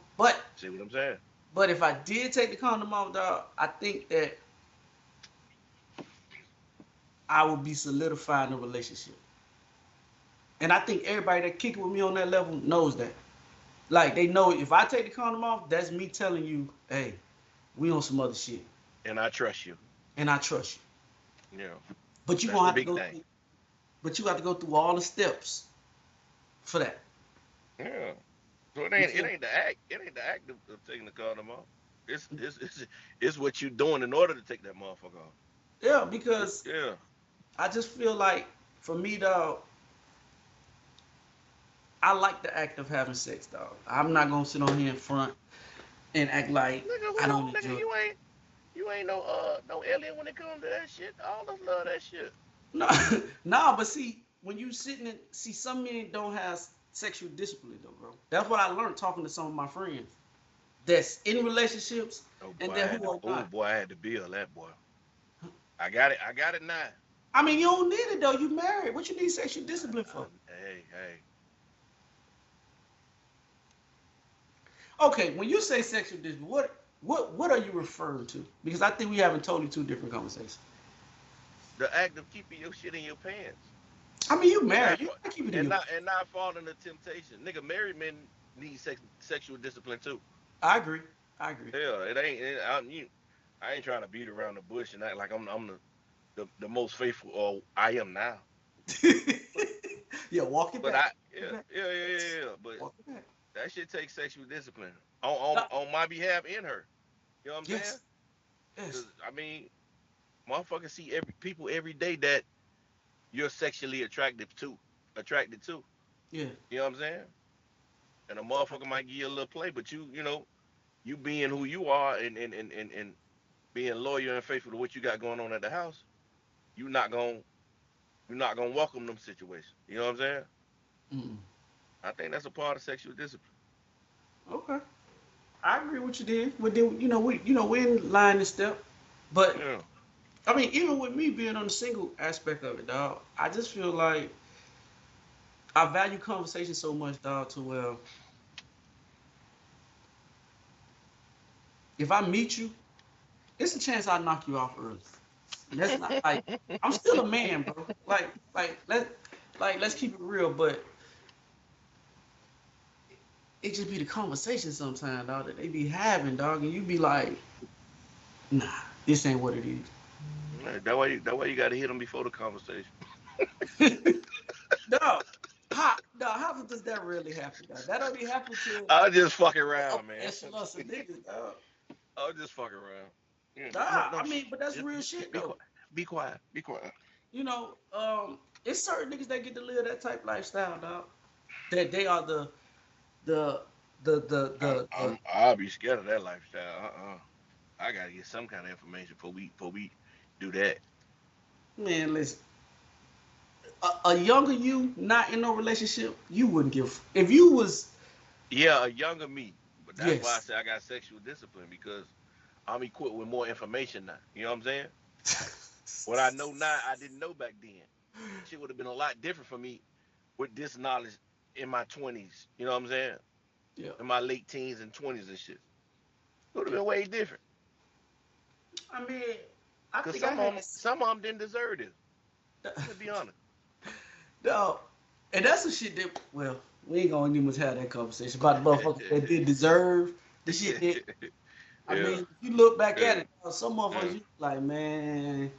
Speaker 1: See what I'm saying?
Speaker 2: but if I did take the condom off, dog, I think that I would be solidifying the relationship. And I think everybody that kick it with me on that level knows that. Like they know if I take the condom off, that's me telling you, hey, we on some other shit,
Speaker 1: And I trust you.
Speaker 2: and I trust you.
Speaker 1: You know,
Speaker 2: But you
Speaker 1: that's
Speaker 2: gonna
Speaker 1: the
Speaker 2: have to
Speaker 1: big
Speaker 2: go
Speaker 1: thing.
Speaker 2: through. But you have to go through all the steps for that.
Speaker 1: Yeah. So it
Speaker 2: You
Speaker 1: ain't it
Speaker 2: feel?
Speaker 1: ain't the act. It ain't the act of taking the condom off. It's what you doing in order to take that motherfucker off.
Speaker 2: Yeah, because
Speaker 1: Yeah.
Speaker 2: I just feel like for me, dog, I like the act of having sex, dog. I'm not gonna sit on here in front and act like
Speaker 1: Nigga,
Speaker 2: I
Speaker 1: who
Speaker 2: don't
Speaker 1: nigga
Speaker 2: enjoy it.
Speaker 1: you ain't no alien when it comes to that shit. All of us love that shit.
Speaker 2: No, nah, but see, when you sitting and see, some men don't have sexual discipline, though, bro. That's what I learned talking to some of my friends that's in relationships
Speaker 1: Oh
Speaker 2: and
Speaker 1: boy,
Speaker 2: then who are not.
Speaker 1: I had to build that boy. I got it now.
Speaker 2: I mean, you don't need it though. You married. What you need sexual discipline for?
Speaker 1: Hey.
Speaker 2: Okay, when you say sexual discipline, what are you referring to? Because I think we haven't totally two different conversations.
Speaker 1: The act of keeping your shit in your pants
Speaker 2: I mean, you
Speaker 1: and
Speaker 2: married. You gotta keep it in your.
Speaker 1: not falling into temptation. Nigga, married men need sexual discipline too.
Speaker 2: I agree. I agree.
Speaker 1: Yeah, I ain't trying to beat around the bush and act like I'm the most faithful or I am now. But
Speaker 2: Yeah, walk it
Speaker 1: but
Speaker 2: back.
Speaker 1: I
Speaker 2: Walk it back.
Speaker 1: yeah. But
Speaker 2: Walk it back.
Speaker 1: that shit takes sexual discipline on my behalf and her. You know what I'm saying?
Speaker 2: Yes. Yes.
Speaker 1: Cause I mean, motherfuckers see every people every day that you're sexually attracted to.
Speaker 2: Yeah.
Speaker 1: You know what I'm saying? And a motherfucker might give you a little play, but you being who you are and being loyal and faithful to what you got going on at the house, you not gonna you're not gonna welcome them situations. You know what I'm saying?
Speaker 2: Mm.
Speaker 1: I think that's a part of sexual discipline.
Speaker 2: Okay. I agree with you then. But then we're in line and step. But
Speaker 1: Yeah.
Speaker 2: I mean, even with me being on the single aspect of it, dog, I just feel like I value conversation so much, dog, to where if I meet you, it's a chance I knock you off early. And that's not like I'm still a man, bro. Let's keep it real, but it just be the conversation sometimes, dog, that they be having, dog, and you be like, nah, this ain't what it
Speaker 1: That way you got to hit them before the conversation.
Speaker 2: is. How does that really happen, dog? That only happen to
Speaker 1: I'll just fuck
Speaker 2: the
Speaker 1: around,
Speaker 2: upper
Speaker 1: man.
Speaker 2: echelons of niggas, dog.
Speaker 1: I'll just fuck around. Yeah, no,
Speaker 2: Nah,
Speaker 1: no,
Speaker 2: I mean, but that's
Speaker 1: just
Speaker 2: real shit
Speaker 1: be
Speaker 2: though.
Speaker 1: quiet. Be quiet. Be quiet.
Speaker 2: You know, it's certain niggas that get to live that type lifestyle, dog. That they are the the
Speaker 1: I'll be scared of that lifestyle. I gotta get some kind of information before we do that.
Speaker 2: Man, listen. A younger you, not in no relationship, you wouldn't give. If you was,
Speaker 1: Yeah, a younger me. But that's why I
Speaker 2: yes.
Speaker 1: say I got sexual discipline because I'm equipped with more information now. You know what I'm saying? What I know now, I didn't know back then. Shit would have been a lot different for me with this knowledge in my 20s. You know what I'm saying?
Speaker 2: Yeah.
Speaker 1: In my late teens and 20s and shit. It would have been way different.
Speaker 2: I mean, I
Speaker 1: Cause
Speaker 2: think I had.
Speaker 1: some of them didn't deserve this. Let's be honest.
Speaker 2: No, and that's the shit that. Well, we ain't gonna even have that conversation about the motherfuckers that did deserve the shit that. I
Speaker 1: Yeah,
Speaker 2: mean, if you look back
Speaker 1: yeah,
Speaker 2: at it, some motherfuckers
Speaker 1: yeah,
Speaker 2: you like, man,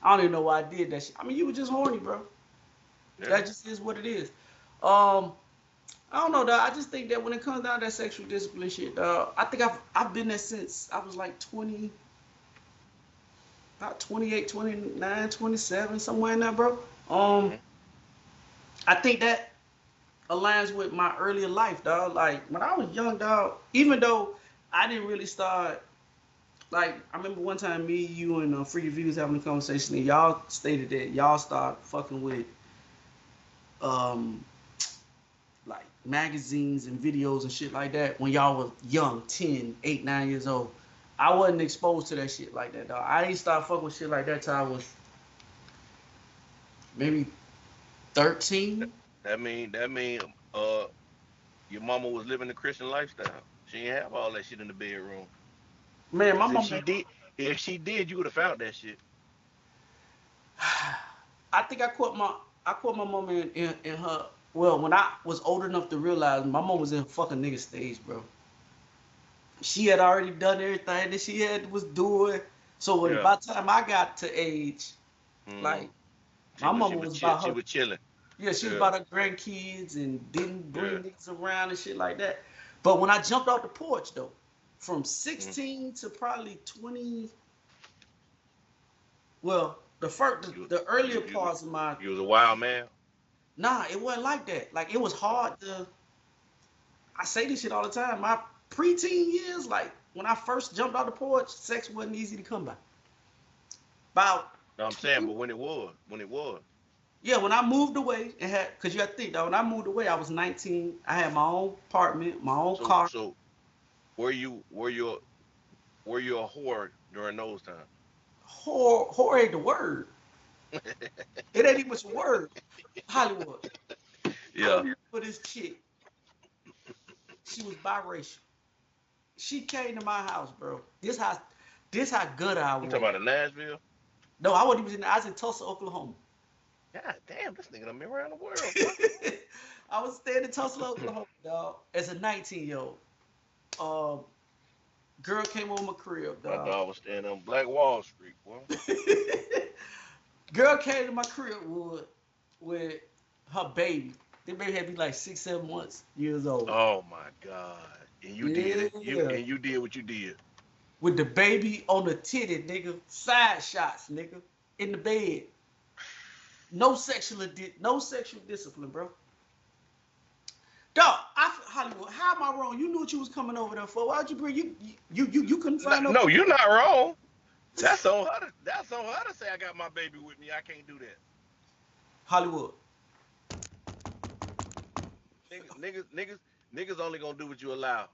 Speaker 2: I don't even know why I did that shit. I mean, you were just horny, bro.
Speaker 1: yeah.
Speaker 2: That just is what it is. Um, I don't know, dog. I just think that when it comes down to that sexual discipline shit, dog, I think I've been there since I was like 20, about 28, 29, 27, somewhere in there, bro.
Speaker 1: Hmm.
Speaker 2: I think that aligns with my earlier life, dog. Like when I was young, dog, even though I didn't really start. Like I remember one time me, you, and Free V was having a conversation, and y'all stated that y'all started fucking with um like magazines and videos and shit like that when y'all was young, 10, 8, 9 years old. I wasn't exposed to that shit like that, dog. I didn't start fucking with shit like that till I was maybe 13.
Speaker 1: That mean uh your mama was living the Christian lifestyle. She didn't have all that shit in the bedroom.
Speaker 2: Man, my
Speaker 1: Cause
Speaker 2: mom.
Speaker 1: if she did, you would have found that shit.
Speaker 2: I think I caught my mom in her. Well, when I was old enough to realize my mom was in her fucking nigga stage, bro. She had already done everything that she had was doing. So when
Speaker 1: Yeah.
Speaker 2: by the time I got to age,
Speaker 1: Hmm.
Speaker 2: like my mama was about
Speaker 1: She
Speaker 2: her.
Speaker 1: was chilling.
Speaker 2: Yeah, she was
Speaker 1: Yeah.
Speaker 2: about her grandkids and didn't
Speaker 1: Yeah.
Speaker 2: bring niggas around and shit like that. But when I jumped off the porch though, from
Speaker 1: Mm.
Speaker 2: 16 to probably 20, well, the first,
Speaker 1: You
Speaker 2: the
Speaker 1: you
Speaker 2: earlier
Speaker 1: you
Speaker 2: parts of my,
Speaker 1: you was a wild man.
Speaker 2: nah, it wasn't like that. Like it was
Speaker 1: Oh.
Speaker 2: hard to. I say this shit all the time. My preteen years, like when I first jumped off the porch, sex wasn't easy to come by. About
Speaker 1: No, I'm saying,
Speaker 2: 20,
Speaker 1: but when it was.
Speaker 2: yeah, when I moved away and had, cause you got to think that when I moved away, I was 19. I had my own apartment, my own
Speaker 1: So
Speaker 2: car.
Speaker 1: so were you were you were you a whore during those times?
Speaker 2: Whore ain't the word. It ain't even a word. Hollywood. I
Speaker 1: Yeah.
Speaker 2: remember this chick. She was biracial. She came to my house, bro. This how good I
Speaker 1: I'm talking
Speaker 2: was.
Speaker 1: about in Nashville.
Speaker 2: No, I wasn't even. I was in Tulsa, Oklahoma.
Speaker 1: God damn, this nigga done been around the world, boy.
Speaker 2: I was staying in Tulsa, Oklahoma, dog, as a 19-year-old. Um, girl came over my crib,
Speaker 1: My
Speaker 2: dog.
Speaker 1: dog was standing on Black Wall Street, boy.
Speaker 2: Girl came to my crib with her baby. The baby had to be like 6, 7 months years old.
Speaker 1: Oh my God. And you did it.
Speaker 2: Yeah.
Speaker 1: You did what you did.
Speaker 2: With the baby on the titty, nigga. Side shots, nigga. In the bed. No sexual discipline, bro. Dog, Hollywood, how am I wrong? You knew what you was coming over there for. Why'd you bring you couldn't
Speaker 1: No,
Speaker 2: find no
Speaker 1: no, you're not wrong. That's on her to say I got my baby with me. I can't do that.
Speaker 2: Hollywood.
Speaker 1: Niggas only gonna do what you allow.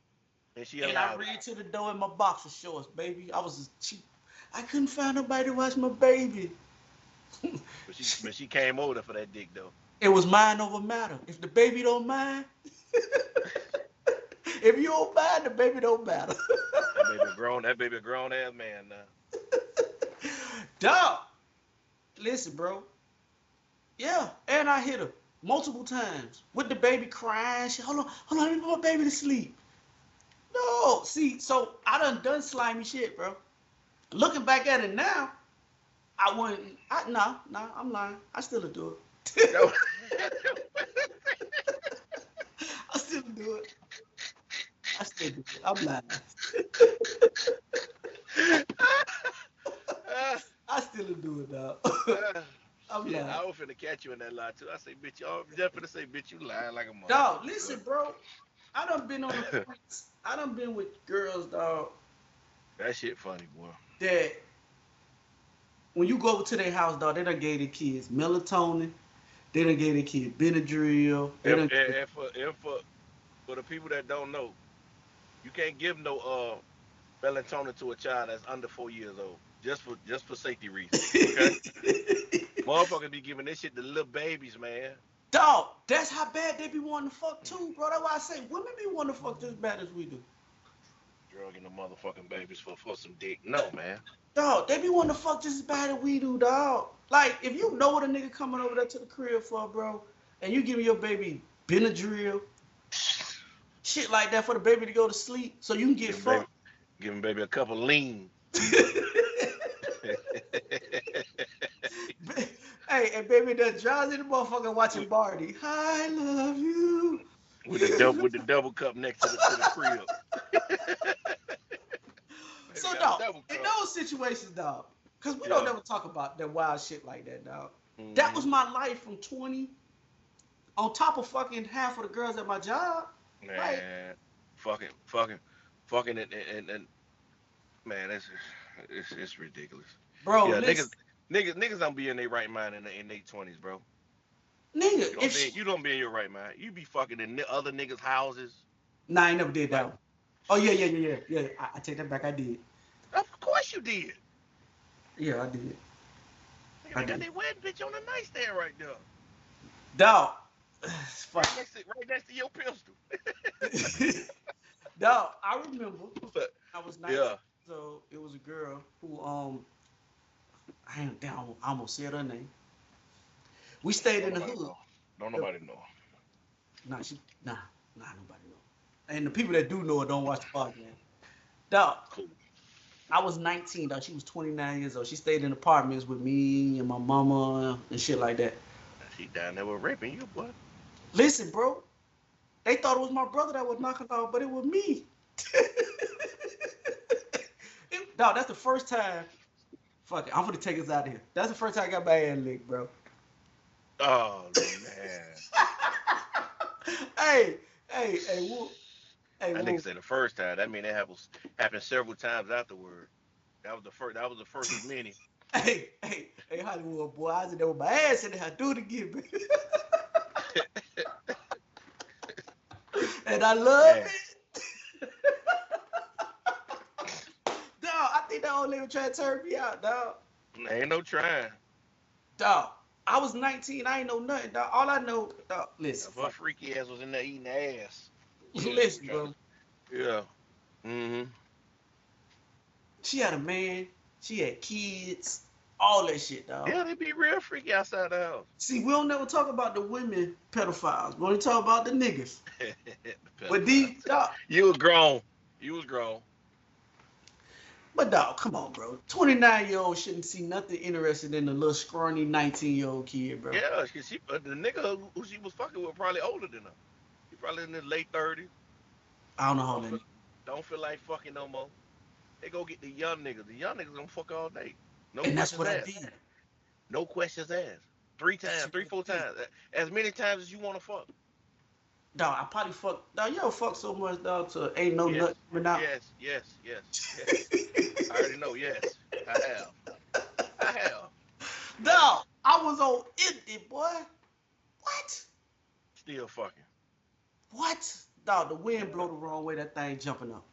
Speaker 1: And she
Speaker 2: And I
Speaker 1: allowed it.
Speaker 2: ran to the door in my boxer shorts, baby. I couldn't find nobody to watch my baby.
Speaker 1: But she came over there for that dick though.
Speaker 2: It was mind over matter. If the baby don't mind, if you don't mind, the baby don't matter.
Speaker 1: That baby a grown ass man now.
Speaker 2: Dog, listen, bro. Yeah, and I hit her multiple times with the baby crying. Hold on, let me put my baby to sleep. No, see, so I done slimy shit, bro. Looking back at it now, I wouldn't. Nah, I'm lying. I still do
Speaker 1: That
Speaker 2: it. I still do it. I still do it. I'm lying.
Speaker 1: was-
Speaker 2: I still do it, dog.
Speaker 1: Uh,
Speaker 2: I'm
Speaker 1: shit,
Speaker 2: lying.
Speaker 1: I was finna catch you in that lie too. I say, bitch, I'm just finna say, bitch, you lying like a
Speaker 2: Dog,
Speaker 1: motherfucker.
Speaker 2: listen, bro. I done been on the
Speaker 1: But
Speaker 2: freaks. I done been with girls, dog,
Speaker 1: that shit funny, boy.
Speaker 2: that when you go to their house, dog, they done gave their kids melatonin. They done gave their kids Benadryl. They
Speaker 1: If
Speaker 2: done.
Speaker 1: for the people that don't know, you can't give no melatonin to a child that's under 4 years old, just for safety reasons. Okay, motherfuckers be giving this shit to little babies, man.
Speaker 2: Dog, that's how bad they be wanting to fuck too, bro. That's why I say women be wanting to fuck just as bad as we do.
Speaker 1: Drugging the motherfucking babies for some dick. No, man.
Speaker 2: Dog, they be wanting to fuck just as bad as we do, dog. Like, if you know what a nigga coming over there to the crib for, bro, and you give your baby Benadryl, shit like that for the baby to go to sleep so you can get
Speaker 1: Giving baby,
Speaker 2: fucked.
Speaker 1: giving baby a couple lean.
Speaker 2: Hey, and baby that drives in the motherfucker watching Barney. I love you.
Speaker 1: with the double cup next to the crib. Baby
Speaker 2: So,
Speaker 1: got a
Speaker 2: dog,
Speaker 1: double
Speaker 2: in
Speaker 1: cup.
Speaker 2: those situations, dog, because we don't
Speaker 1: Yeah.
Speaker 2: never talk about that wild shit like that, dog. That was
Speaker 1: Hmm.
Speaker 2: my life from 20 on top of fucking half of the girls at my job. Like,
Speaker 1: Man, fucking, and man, it's ridiculous.
Speaker 2: bro,
Speaker 1: Yeah,
Speaker 2: listen,
Speaker 1: niggas don't be in their right mind in their 20s, bro.
Speaker 2: nigga,
Speaker 1: You don't
Speaker 2: if
Speaker 1: be
Speaker 2: she,
Speaker 1: you don't be in your right mind. You be fucking in other niggas' houses.
Speaker 2: nah, I never did that
Speaker 1: Like,
Speaker 2: one. Oh, yeah. I take that back. I did.
Speaker 1: of course you did.
Speaker 2: Yeah, I did.
Speaker 1: Nigga,
Speaker 2: I
Speaker 1: they got
Speaker 2: did.
Speaker 1: their wedding bitch on the nightstand right there,
Speaker 2: Dog, it's funny.
Speaker 1: right next to your pistol.
Speaker 2: Dog, I remember
Speaker 1: But
Speaker 2: I was 19,
Speaker 1: yeah,
Speaker 2: so it was a girl who I ain't down. I almost said her name. We stayed
Speaker 1: don't
Speaker 2: in the
Speaker 1: nobody
Speaker 2: hood.
Speaker 1: know. Don't nobody know.
Speaker 2: Nah, nobody know. And the people that do know her don't watch the podcast. Dog,
Speaker 1: Cool.
Speaker 2: I was 19, dog. She was 29 years old. She stayed in apartments with me and my mama and shit like that.
Speaker 1: She down there with raping you, boy.
Speaker 2: Listen, bro, they thought it was my brother that was knocking off, but it was me. Dog, that's the first time. Fuck it, I'm gonna take us out of here. That's the first time I got my ass licked, bro.
Speaker 1: Oh man,
Speaker 2: hey, hey, whoop. Hey,
Speaker 1: that nigga
Speaker 2: whoop.
Speaker 1: said the first time. That mean it happened several times afterward. That was the first. That was the first of many.
Speaker 2: Hey, Hollywood boy, I was in there with my ass in there. I do it again, man. And I love
Speaker 1: Man,
Speaker 2: it. Dog, I think that old lady was trying to turn me out, dog.
Speaker 1: ain't no trying.
Speaker 2: Dog, I was 19. I ain't know nothing, dog. All I know, dog, listen,
Speaker 1: If her freaky ass was in there eating ass, yeah, she was
Speaker 2: listen,
Speaker 1: trying to.
Speaker 2: bro.
Speaker 1: Yeah. Mm-hmm.
Speaker 2: She had a man. She had kids. All that shit, dog.
Speaker 1: Yeah, they be real freaky outside the house.
Speaker 2: See, we don't never talk about the women pedophiles. We only talk about the niggas.
Speaker 1: The
Speaker 2: But these,
Speaker 1: pedophiles.
Speaker 2: dog,
Speaker 1: You was grown. You was grown.
Speaker 2: but dog, come on, bro. 29-year-old shouldn't see nothing interested in a little scrawny 19-year-old kid, bro.
Speaker 1: Yeah, the nigga who she was fucking with probably older than her. He probably in his late 30s.
Speaker 2: I don't know how
Speaker 1: Don't
Speaker 2: that.
Speaker 1: feel don't feel like fucking no more. They go get the young niggas. The young niggas gonna fuck all day. No
Speaker 2: And that's
Speaker 1: questions
Speaker 2: what I
Speaker 1: asked.
Speaker 2: did.
Speaker 1: No questions asked. Three
Speaker 2: That's
Speaker 1: times,
Speaker 2: what
Speaker 1: three,
Speaker 2: I
Speaker 1: four
Speaker 2: did.
Speaker 1: times. As many times as you wanna fuck.
Speaker 2: Dog, I probably fucked. Dog, you ever fuck so much, dog, to ain't no
Speaker 1: Yes.
Speaker 2: nut coming out?
Speaker 1: Yes. I already know, yes. I have. I have.
Speaker 2: Dog, I was on empty, boy. What?
Speaker 1: Still fucking.
Speaker 2: What? Dog, the wind blow the wrong way, that thing jumping up.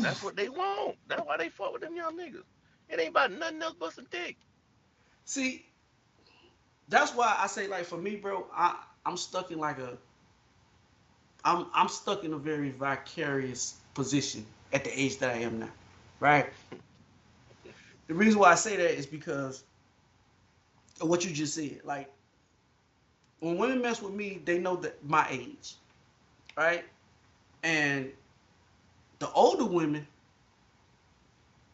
Speaker 1: That's
Speaker 2: Oof.
Speaker 1: what they want. That's why they fuck with them young niggas. It ain't about nothing else but some dick.
Speaker 2: See, that's why I say, like, for me, bro, I'm stuck in like a I'm stuck in a very vicarious position at the age that I am now. Right? The reason why I say that is because of what you just said. Like, when women mess with me, they know that my age. Right? And the older women,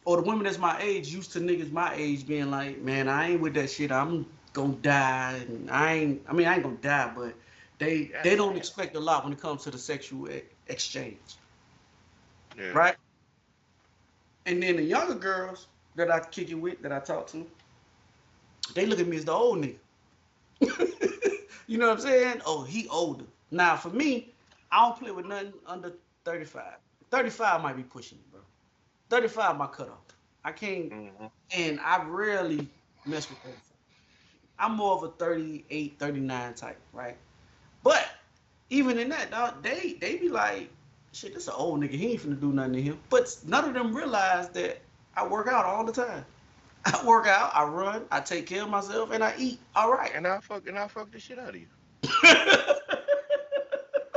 Speaker 2: or the women that's my age, used to niggas my age being like, man, I ain't with that shit. I'm gonna die. And I ain't gonna die, but they
Speaker 1: God
Speaker 2: don't
Speaker 1: damn.
Speaker 2: expect a lot when it comes to the sexual exchange.
Speaker 1: Yeah.
Speaker 2: Right? And then the younger girls that I kick it with, that I talk to, they look at me as the old nigga. You know what I'm saying? Oh, he older. Now, for me, I don't play with nothing under 35. 35 might be pushing it, bro. 35 my cutoff. I can't,
Speaker 1: Hmm.
Speaker 2: and I rarely mess with 35. I'm more of a 38, 39 type, right? But even in that, dog, they be like, shit, this an old nigga. He ain't finna do nothing to him. But none of them realize that I work out all the time. I work out, I run, I take care of myself, and I eat. All right.
Speaker 1: And I fuck the shit out of you.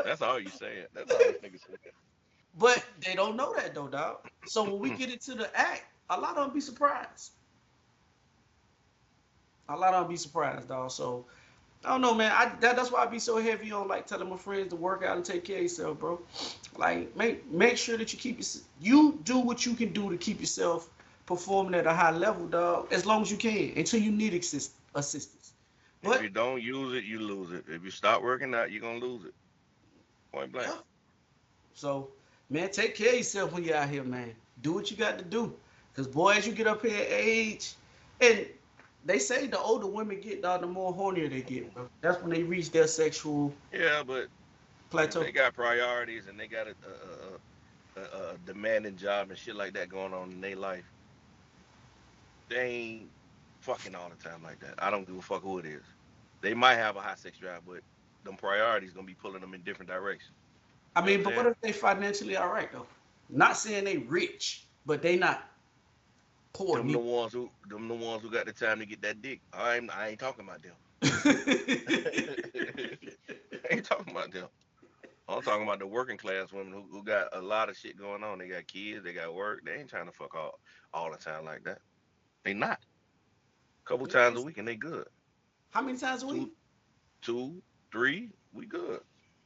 Speaker 1: That's all you saying. That's all this nigga saying.
Speaker 2: But they don't know that though, dog. So when we get into the act, a lot of them be surprised. A lot of them be surprised, dog. So I don't know, man. That's why I be so heavy on like telling my friends to work out and take care of yourself, bro. Like make sure that you do what you can do to keep yourself performing at a high level, dog. As long as you can, until you need assistance.
Speaker 1: If
Speaker 2: But
Speaker 1: you don't use it, you lose it. If you stop working out, you're gonna lose it. Point blank.
Speaker 2: yeah. So man, take care of yourself when you're out here, man. Do what you got to do. Cause boy, as you get up here in age, and they say the older women get, dog, the more hornier they get, bro. That's when they reach their sexual
Speaker 1: Yeah, but if
Speaker 2: plateau.
Speaker 1: they got priorities and they got a demanding job and shit like that going on in their life, they ain't fucking all the time like that. I don't give a fuck who it is. They might have a high sex drive, but them priorities gonna be pulling them in different directions.
Speaker 2: I
Speaker 1: You know what
Speaker 2: mean,
Speaker 1: I'm
Speaker 2: but what
Speaker 1: saying?
Speaker 2: if they financially all right though? Not saying they rich, but they not poor
Speaker 1: Them the
Speaker 2: neither.
Speaker 1: ones who got the time to get that dick. I ain't talking about them. I ain't talking about them. I'm talking about the working class women who got a lot of shit going on. They got kids, they got work. They ain't trying to fuck all the time like that. They not. Couple times a week and they good.
Speaker 2: How many times a
Speaker 1: Two,
Speaker 2: week?
Speaker 1: two, three, we good.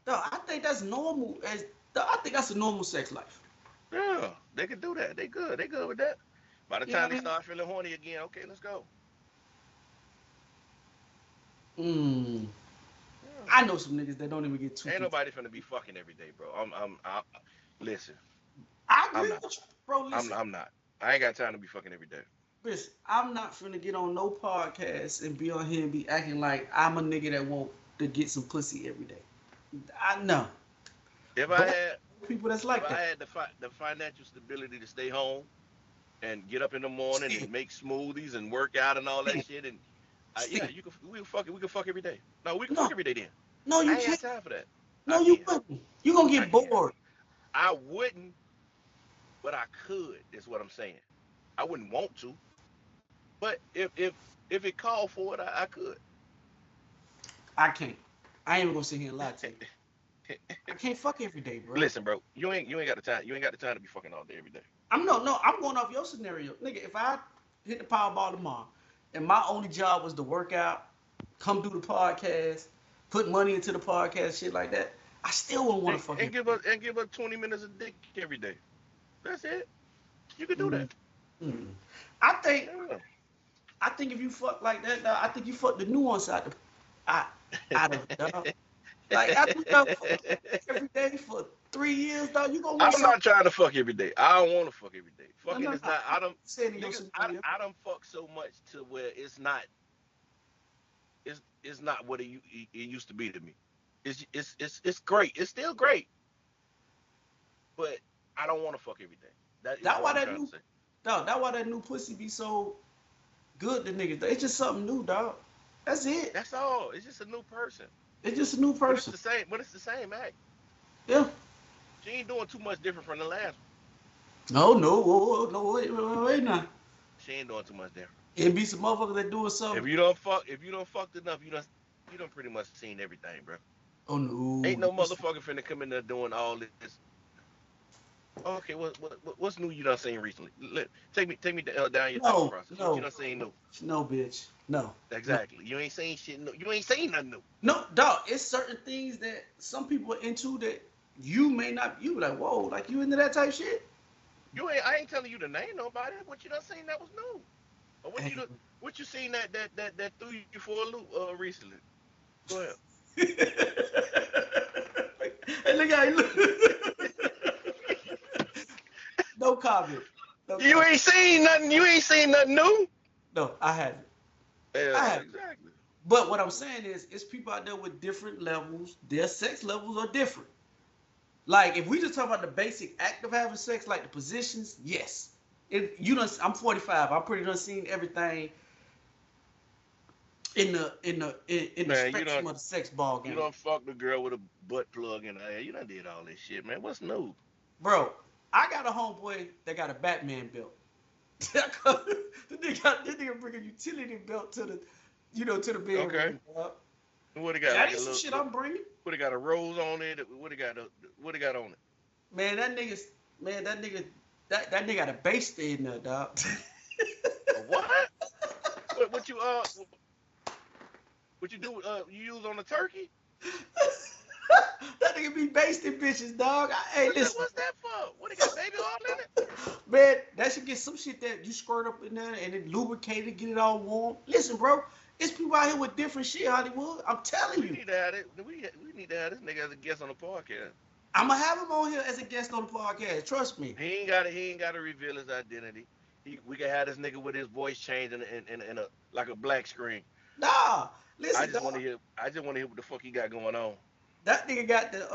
Speaker 2: No, I think that's normal. I think that's a normal sex life.
Speaker 1: Yeah, they can do that. They good. They good with that. By the
Speaker 2: You know
Speaker 1: time
Speaker 2: what
Speaker 1: they
Speaker 2: I mean?
Speaker 1: start feeling horny again, okay, let's go.
Speaker 2: Mm.
Speaker 1: Yeah.
Speaker 2: I know some niggas that don't even get two,
Speaker 1: Ain't
Speaker 2: 3 times.
Speaker 1: nobody finna be fucking every day, bro. Listen,
Speaker 2: I
Speaker 1: I'm
Speaker 2: agree
Speaker 1: not.
Speaker 2: with you, bro. Listen,
Speaker 1: I'm not. I ain't got time to be fucking every day.
Speaker 2: listen. I'm not finna get on no podcast and be on here and be acting like I'm a nigga that want to get some pussy every day. I know,
Speaker 1: If I
Speaker 2: but
Speaker 1: had
Speaker 2: people that's
Speaker 1: if
Speaker 2: like
Speaker 1: I
Speaker 2: that.
Speaker 1: had the financial stability to stay home and get up in the morning
Speaker 2: Still,
Speaker 1: and make smoothies and work out and all that
Speaker 2: still,
Speaker 1: shit, and yeah,
Speaker 2: still.
Speaker 1: we can fuck every day. No, we can fuck
Speaker 2: No,
Speaker 1: every day then.
Speaker 2: no, you
Speaker 1: I ain't
Speaker 2: can't.
Speaker 1: got time for that. I
Speaker 2: No, you
Speaker 1: can.
Speaker 2: wouldn't. You gonna
Speaker 1: I
Speaker 2: get
Speaker 1: can.
Speaker 2: bored.
Speaker 1: I wouldn't, but I could. Is what I'm saying. I wouldn't want to, but if it called for it, I could.
Speaker 2: I can't. I ain't gonna sit here and lie to you. I can't fuck every day, bro.
Speaker 1: Listen, bro, you ain't got the time. You ain't got the time to be fucking all day every day.
Speaker 2: I'm going off your scenario, nigga. If I hit the Powerball tomorrow, and my only job was to work out, come do the podcast, put money into the podcast, shit like that, I still wouldn't want to fuck
Speaker 1: And
Speaker 2: every day.
Speaker 1: give us 20 minutes of dick every day. That's it. You could do that.
Speaker 2: Mm, mm. I think
Speaker 1: Yeah.
Speaker 2: I think if you fuck like that, dog, I think you fuck the nuance out, out of it, dog. Like after you done fuck every day for 3 years, dog, you gonna want
Speaker 1: I'm
Speaker 2: something.
Speaker 1: not trying to fuck every day. I don't want to fuck every day.
Speaker 2: No,
Speaker 1: Fucking
Speaker 2: no, no.
Speaker 1: is not.
Speaker 2: I'm
Speaker 1: I don't
Speaker 2: saying in your
Speaker 1: niggas.
Speaker 2: scenario.
Speaker 1: I don't fuck so much to where it's not what it used to be to me. It's great. It's still great, but I don't want to fuck every day. That is
Speaker 2: That
Speaker 1: what
Speaker 2: why
Speaker 1: I'm
Speaker 2: that
Speaker 1: trying to
Speaker 2: new
Speaker 1: say.
Speaker 2: dog. That why that new pussy be so good to niggas. It's just something new, dog. That's it.
Speaker 1: That's all. It's just a new person,
Speaker 2: It's just a new
Speaker 1: but it's
Speaker 2: person.
Speaker 1: the same. But it's the same act.
Speaker 2: Yeah.
Speaker 1: She ain't doing too much different from the last one.
Speaker 2: No, no, no, wait now.
Speaker 1: She ain't doing too much different.
Speaker 2: It be some motherfuckers that doing something.
Speaker 1: If you don't fucked enough, you done pretty much seen everything, bro.
Speaker 2: Oh
Speaker 1: Ain't
Speaker 2: no.
Speaker 1: no motherfucker finna come in there doing all this. Okay, what's new you done seen recently? Take me down your thought
Speaker 2: No,
Speaker 1: process. What you
Speaker 2: no,
Speaker 1: done seen new?
Speaker 2: no, bitch. No, no.
Speaker 1: Exactly. You ain't seen shit new. You ain't seen nothing new.
Speaker 2: No, dog. It's certain things that some people are into that you may not. You be like, whoa, like you into that type shit.
Speaker 1: You ain't. I ain't telling you to name nobody. What you done seen that was new, or
Speaker 2: Hey.
Speaker 1: what you seen that threw you for a loop recently? Go ahead.
Speaker 2: Hey, look how he look. No comment. No
Speaker 1: You
Speaker 2: comment.
Speaker 1: ain't seen nothing. You ain't seen nothing new.
Speaker 2: No, I haven't. I
Speaker 1: Yeah,
Speaker 2: haven't.
Speaker 1: exactly.
Speaker 2: But what I'm saying is, it's people out there with different levels. Their sex levels are different. Like if we just talk about the basic act of having sex, like the positions, yes. If you know, I'm 45. I'm pretty done seen everything in the
Speaker 1: Man,
Speaker 2: spectrum of the sex ball
Speaker 1: you
Speaker 2: game.
Speaker 1: don't fuck the girl with a butt plug in her hair. You done did all this shit, man. What's new?
Speaker 2: Bro, I got a homeboy that got a Batman belt. This nigga bring a utility belt to the
Speaker 1: Okay.
Speaker 2: bedroom, dog.
Speaker 1: What it got?
Speaker 2: That
Speaker 1: Like a
Speaker 2: ain't some
Speaker 1: little,
Speaker 2: shit I'm bringing.
Speaker 1: what it got? A rose on it? What it got? What it got on it?
Speaker 2: Man, that nigga got a base in there, dog.
Speaker 1: A what? What you what you do? You use on the turkey?
Speaker 2: That nigga be basting bitches, dog. Hey, listen,
Speaker 1: What's that for? What it got? Baby oil in it?
Speaker 2: man, that should get some shit that you squirt up in there and it lubricate it, get it all warm. Listen, bro, it's people out here with different shit, Hollywood. I'm telling
Speaker 1: We
Speaker 2: you.
Speaker 1: need to have it. We need to have this nigga as a guest on the podcast.
Speaker 2: I'm gonna have him on here as a guest on the podcast. Trust me.
Speaker 1: He ain't got to reveal his identity. We can have this nigga with his voice changed in a like a black screen.
Speaker 2: Nah,
Speaker 1: I
Speaker 2: listen,
Speaker 1: just want to
Speaker 2: dog.
Speaker 1: hear. I just want to hear what the fuck he got going on.
Speaker 2: That nigga got the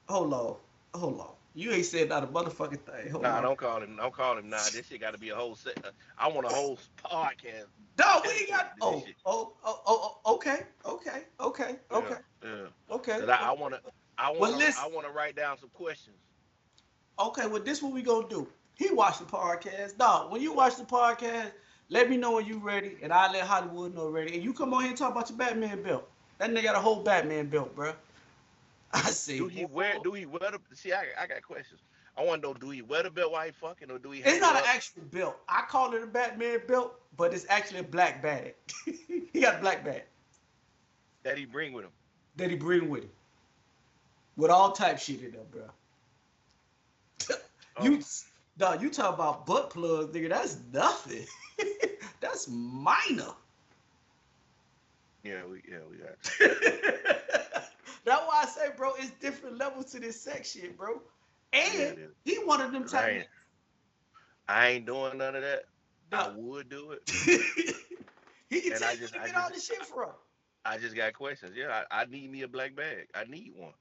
Speaker 2: hold on, hold on. You ain't said not a motherfucking thing. Hold
Speaker 1: Nah,
Speaker 2: on.
Speaker 1: don't call him. Don't call him. Nah, this shit got to be a whole set. I want a whole podcast
Speaker 2: Dog, we ain't got
Speaker 1: dedicated to this
Speaker 2: oh,
Speaker 1: shit.
Speaker 2: oh, oh, oh, oh, okay, okay, okay,
Speaker 1: Yeah,
Speaker 2: okay,
Speaker 1: yeah.
Speaker 2: okay.
Speaker 1: Cause
Speaker 2: Well,
Speaker 1: I
Speaker 2: listen.
Speaker 1: wanna write down some questions.
Speaker 2: Okay, well, this what we gonna do. He watched the podcast. Dog, when you watch the podcast, let me know when you ready, and I'll let Hollywood know ready. And you come on here and talk about your Batman belt. That nigga got a whole Batman belt, bro. I say, boy.
Speaker 1: Do he wear the? See, I got questions. I want to know: do he wear the belt while he fucking, or do he
Speaker 2: It's
Speaker 1: hang it
Speaker 2: not an
Speaker 1: up
Speaker 2: actual belt. I call it a Batman belt, but it's actually a black bag. He got a black bag
Speaker 1: that he bring with him?
Speaker 2: that he bring with him. With all type shit in there, bro.
Speaker 1: Oh,
Speaker 2: You, dog, you talk about butt plugs, nigga. That's nothing. That's minor.
Speaker 1: we got.
Speaker 2: That's why I say, bro, it's different levels to this sex shit, bro.
Speaker 1: Yeah,
Speaker 2: And
Speaker 1: it is.
Speaker 2: he one of them
Speaker 1: 'Cause
Speaker 2: type of
Speaker 1: I ain't doing none of that. I
Speaker 2: dog.
Speaker 1: would do it,
Speaker 2: He can
Speaker 1: and
Speaker 2: tell you where to get all this shit from.
Speaker 1: I just got questions. Yeah, I need me a black bag. I need one.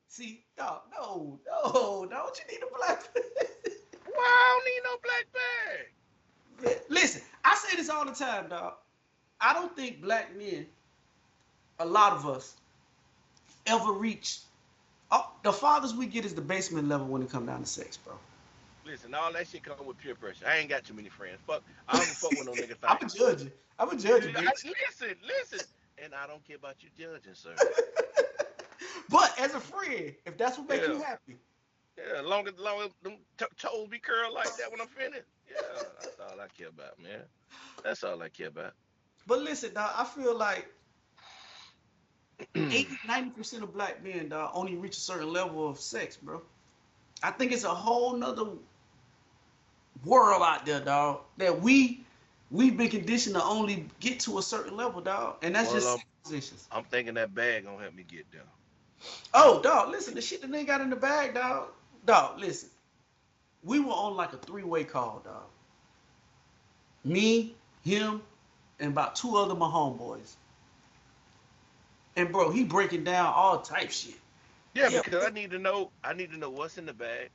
Speaker 2: See, dog, no, don't you need a black?
Speaker 1: Why I don't need no black bag?
Speaker 2: Listen, I say this all the time, dog. I don't think black men, a lot of us, ever reach. Oh, the farthest we get is the basement level when it come down to sex, bro.
Speaker 1: Listen, all that shit come with peer pressure. I ain't got too many friends. Fuck, I don't fuck with no nigga
Speaker 2: I'm
Speaker 1: thing.
Speaker 2: a judge you. I'm a judge you, bitch.
Speaker 1: Listen, and I don't care about you judging, sir.
Speaker 2: But as a friend, if that's what makes
Speaker 1: Yeah,
Speaker 2: you happy,
Speaker 1: yeah. Long as them toes be curled like that when I'm finished. Yeah, that's all I care about, man. That's all I care about.
Speaker 2: but listen, dog, I feel like 80-90% of black men, dog, only reach a certain level of sex, bro. I think it's a whole nother world out there, dog, that we've been conditioned to only get to a certain level, dog, and that's
Speaker 1: well,
Speaker 2: just sex positions.
Speaker 1: I'm thinking that bag gonna help me get there.
Speaker 2: Oh, dog, listen, the shit that they got in the bag, dog. Dog, listen, we were on like a three-way call, dog. Me, him, and about two other my homeboys. And bro, he breaking down all type shit.
Speaker 1: Yeah,
Speaker 2: Yeah,
Speaker 1: because I need to know. I need to know what's in the bag,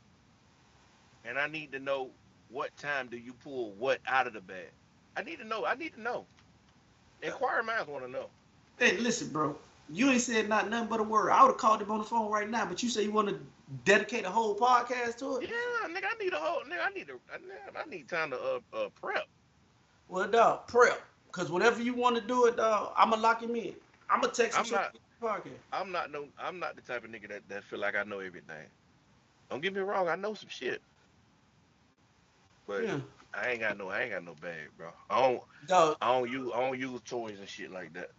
Speaker 1: and I need to know what time do you pull what out of the bag. I need to know. I need to know. Inquiring minds want to know.
Speaker 2: hey, listen, bro. You ain't said nothing but a word. I would have called him on the phone right now, but you say you want to dedicate a whole podcast to it.
Speaker 1: Yeah, nigga, I need a whole nigga. I need time to prep.
Speaker 2: Well, dog, prep. Cause whatever you want to do it, dog, I'ma lock him in. I'ma text him
Speaker 1: I'm
Speaker 2: so
Speaker 1: not.
Speaker 2: we can podcast.
Speaker 1: I'm not the type of nigga that feel like I know everything. Don't get me wrong. I know some shit, but
Speaker 2: Yeah.
Speaker 1: I ain't got no bag, bro.
Speaker 2: Dog,
Speaker 1: I don't use toys and shit like that.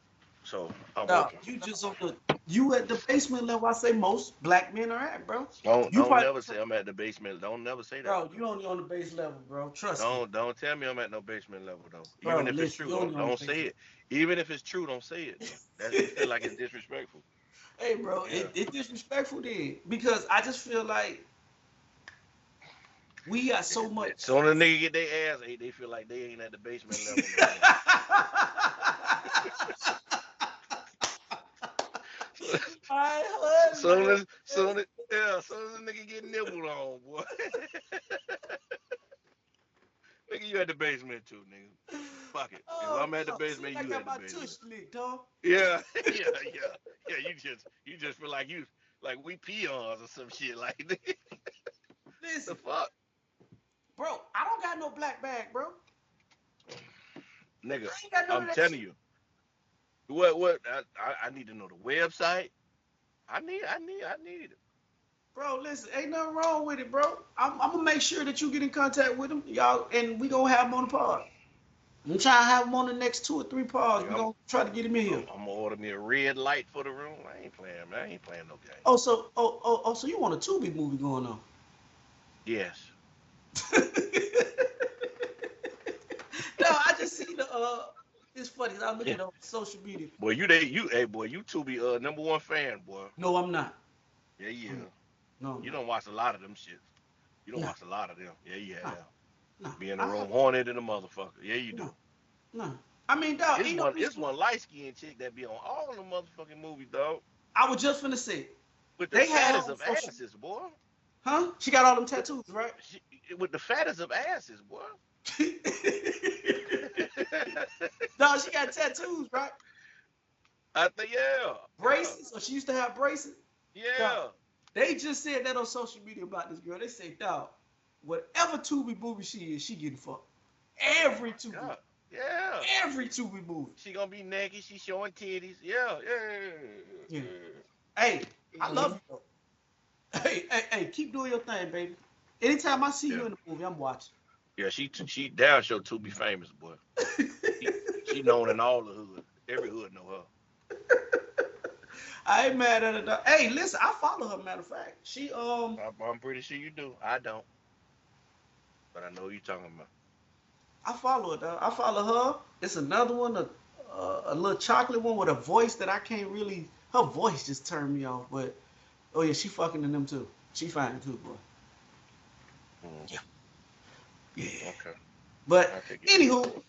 Speaker 1: So I'm
Speaker 2: dog,
Speaker 1: open.
Speaker 2: you just on the you at the basement level I say most black men are at, bro. You
Speaker 1: Don't
Speaker 2: probably
Speaker 1: never say I'm at the basement. Don't never say that.
Speaker 2: bro, you only on the base level, bro. Trust me.
Speaker 1: Don't tell me I'm at no basement level though. Even
Speaker 2: Bro,
Speaker 1: if it's
Speaker 2: listen,
Speaker 1: true,
Speaker 2: you only on the
Speaker 1: don't
Speaker 2: base
Speaker 1: say it. Even if it's true, don't say it. That it feel like it's disrespectful.
Speaker 2: Hey, bro,
Speaker 1: Yeah.
Speaker 2: it's disrespectful then because I just feel like we got so much.
Speaker 1: Soon as a nigga get their ass ate, they feel like they ain't at the basement level no more. So,
Speaker 2: I heard, man.
Speaker 1: soon as a nigga get nibbled on, boy. Nigga, you at the basement too, nigga. fuck it. If
Speaker 2: Oh,
Speaker 1: I'm at the
Speaker 2: dog. See,
Speaker 1: basement,
Speaker 2: I
Speaker 1: you
Speaker 2: got
Speaker 1: at the
Speaker 2: my tush
Speaker 1: basement.
Speaker 2: licked, dog.
Speaker 1: Yeah, yeah. You just feel like we peons or some shit like the
Speaker 2: Listen,
Speaker 1: fuck,
Speaker 2: bro, I don't got no black bag, bro.
Speaker 1: nigga.
Speaker 2: I ain't got none of
Speaker 1: I'm
Speaker 2: that
Speaker 1: telling
Speaker 2: shit.
Speaker 1: you, what I need to know the website. I need it.
Speaker 2: Bro, listen, ain't nothing wrong with it, bro. I'm gonna make sure that you get in contact with him, y'all, and we gonna have him on the pod. I'm trying to have him on the next 2 or 3 pods.
Speaker 1: Nigga,
Speaker 2: We gonna try to get him in here.
Speaker 1: I'm gonna order me a red light for the room. I ain't playing, man. I ain't playing no game.
Speaker 2: So you want a Tubi movie going on?
Speaker 1: Yes.
Speaker 2: No, I just see the it's funny. I look
Speaker 1: Yeah.
Speaker 2: at it on social media.
Speaker 1: Boy, hey boy, you two be #1 fan, boy.
Speaker 2: No, I'm not.
Speaker 1: Yeah, yeah.
Speaker 2: No, I'm
Speaker 1: You
Speaker 2: not.
Speaker 1: don't watch a lot of them shits. You don't
Speaker 2: No,
Speaker 1: watch a lot of them. Yeah, you
Speaker 2: no,
Speaker 1: have.
Speaker 2: no.
Speaker 1: Be in the
Speaker 2: I
Speaker 1: room horny than a motherfucker. Yeah, you
Speaker 2: no,
Speaker 1: do.
Speaker 2: no. I mean, dog, ain't no
Speaker 1: It's
Speaker 2: reason.
Speaker 1: one light skinned chick that be on all the motherfucking movies, dog.
Speaker 2: I was just finna say
Speaker 1: With the
Speaker 2: they had her
Speaker 1: fattest
Speaker 2: on
Speaker 1: of
Speaker 2: social.
Speaker 1: asses, boy.
Speaker 2: Huh? She got all them
Speaker 1: With the
Speaker 2: tattoos, right?
Speaker 1: she, with the fattest of asses, boy.
Speaker 2: Dog, she got tattoos, right?
Speaker 1: I think yeah,
Speaker 2: Braces. So she used to have braces. Dog,
Speaker 1: yeah.
Speaker 2: they just said that on social media about this girl. They say, dog, whatever Tubi movie she is, she getting fucked.
Speaker 1: Oh
Speaker 2: Every
Speaker 1: my
Speaker 2: Tubi,
Speaker 1: god. Yeah.
Speaker 2: every Tubi movie.
Speaker 1: She gonna be naked. She showing titties. Yeah, yeah,
Speaker 2: Yeah.
Speaker 1: yeah.
Speaker 2: Hey, I
Speaker 1: Mm-hmm.
Speaker 2: love you though. Hey, keep doing your thing, baby. Anytime I see
Speaker 1: Yeah,
Speaker 2: you in the movie, I'm watching.
Speaker 1: yeah. She down show to be famous, boy. She known in all the hood. Every hood know her.
Speaker 2: I ain't mad at her. Dog. Hey, listen, I follow her. Matter of fact,
Speaker 1: I'm pretty sure you do. I don't, but I know who you talking about.
Speaker 2: I follow her. Dog. I follow her. It's another one, a little chocolate one with a voice that I can't really. Her voice just turned me off. But oh yeah, she fucking in them too. She fine too, boy.
Speaker 1: Mm,
Speaker 2: Yeah, yeah.
Speaker 1: okay,
Speaker 2: But
Speaker 1: I take your word
Speaker 2: anywho,
Speaker 1: for it.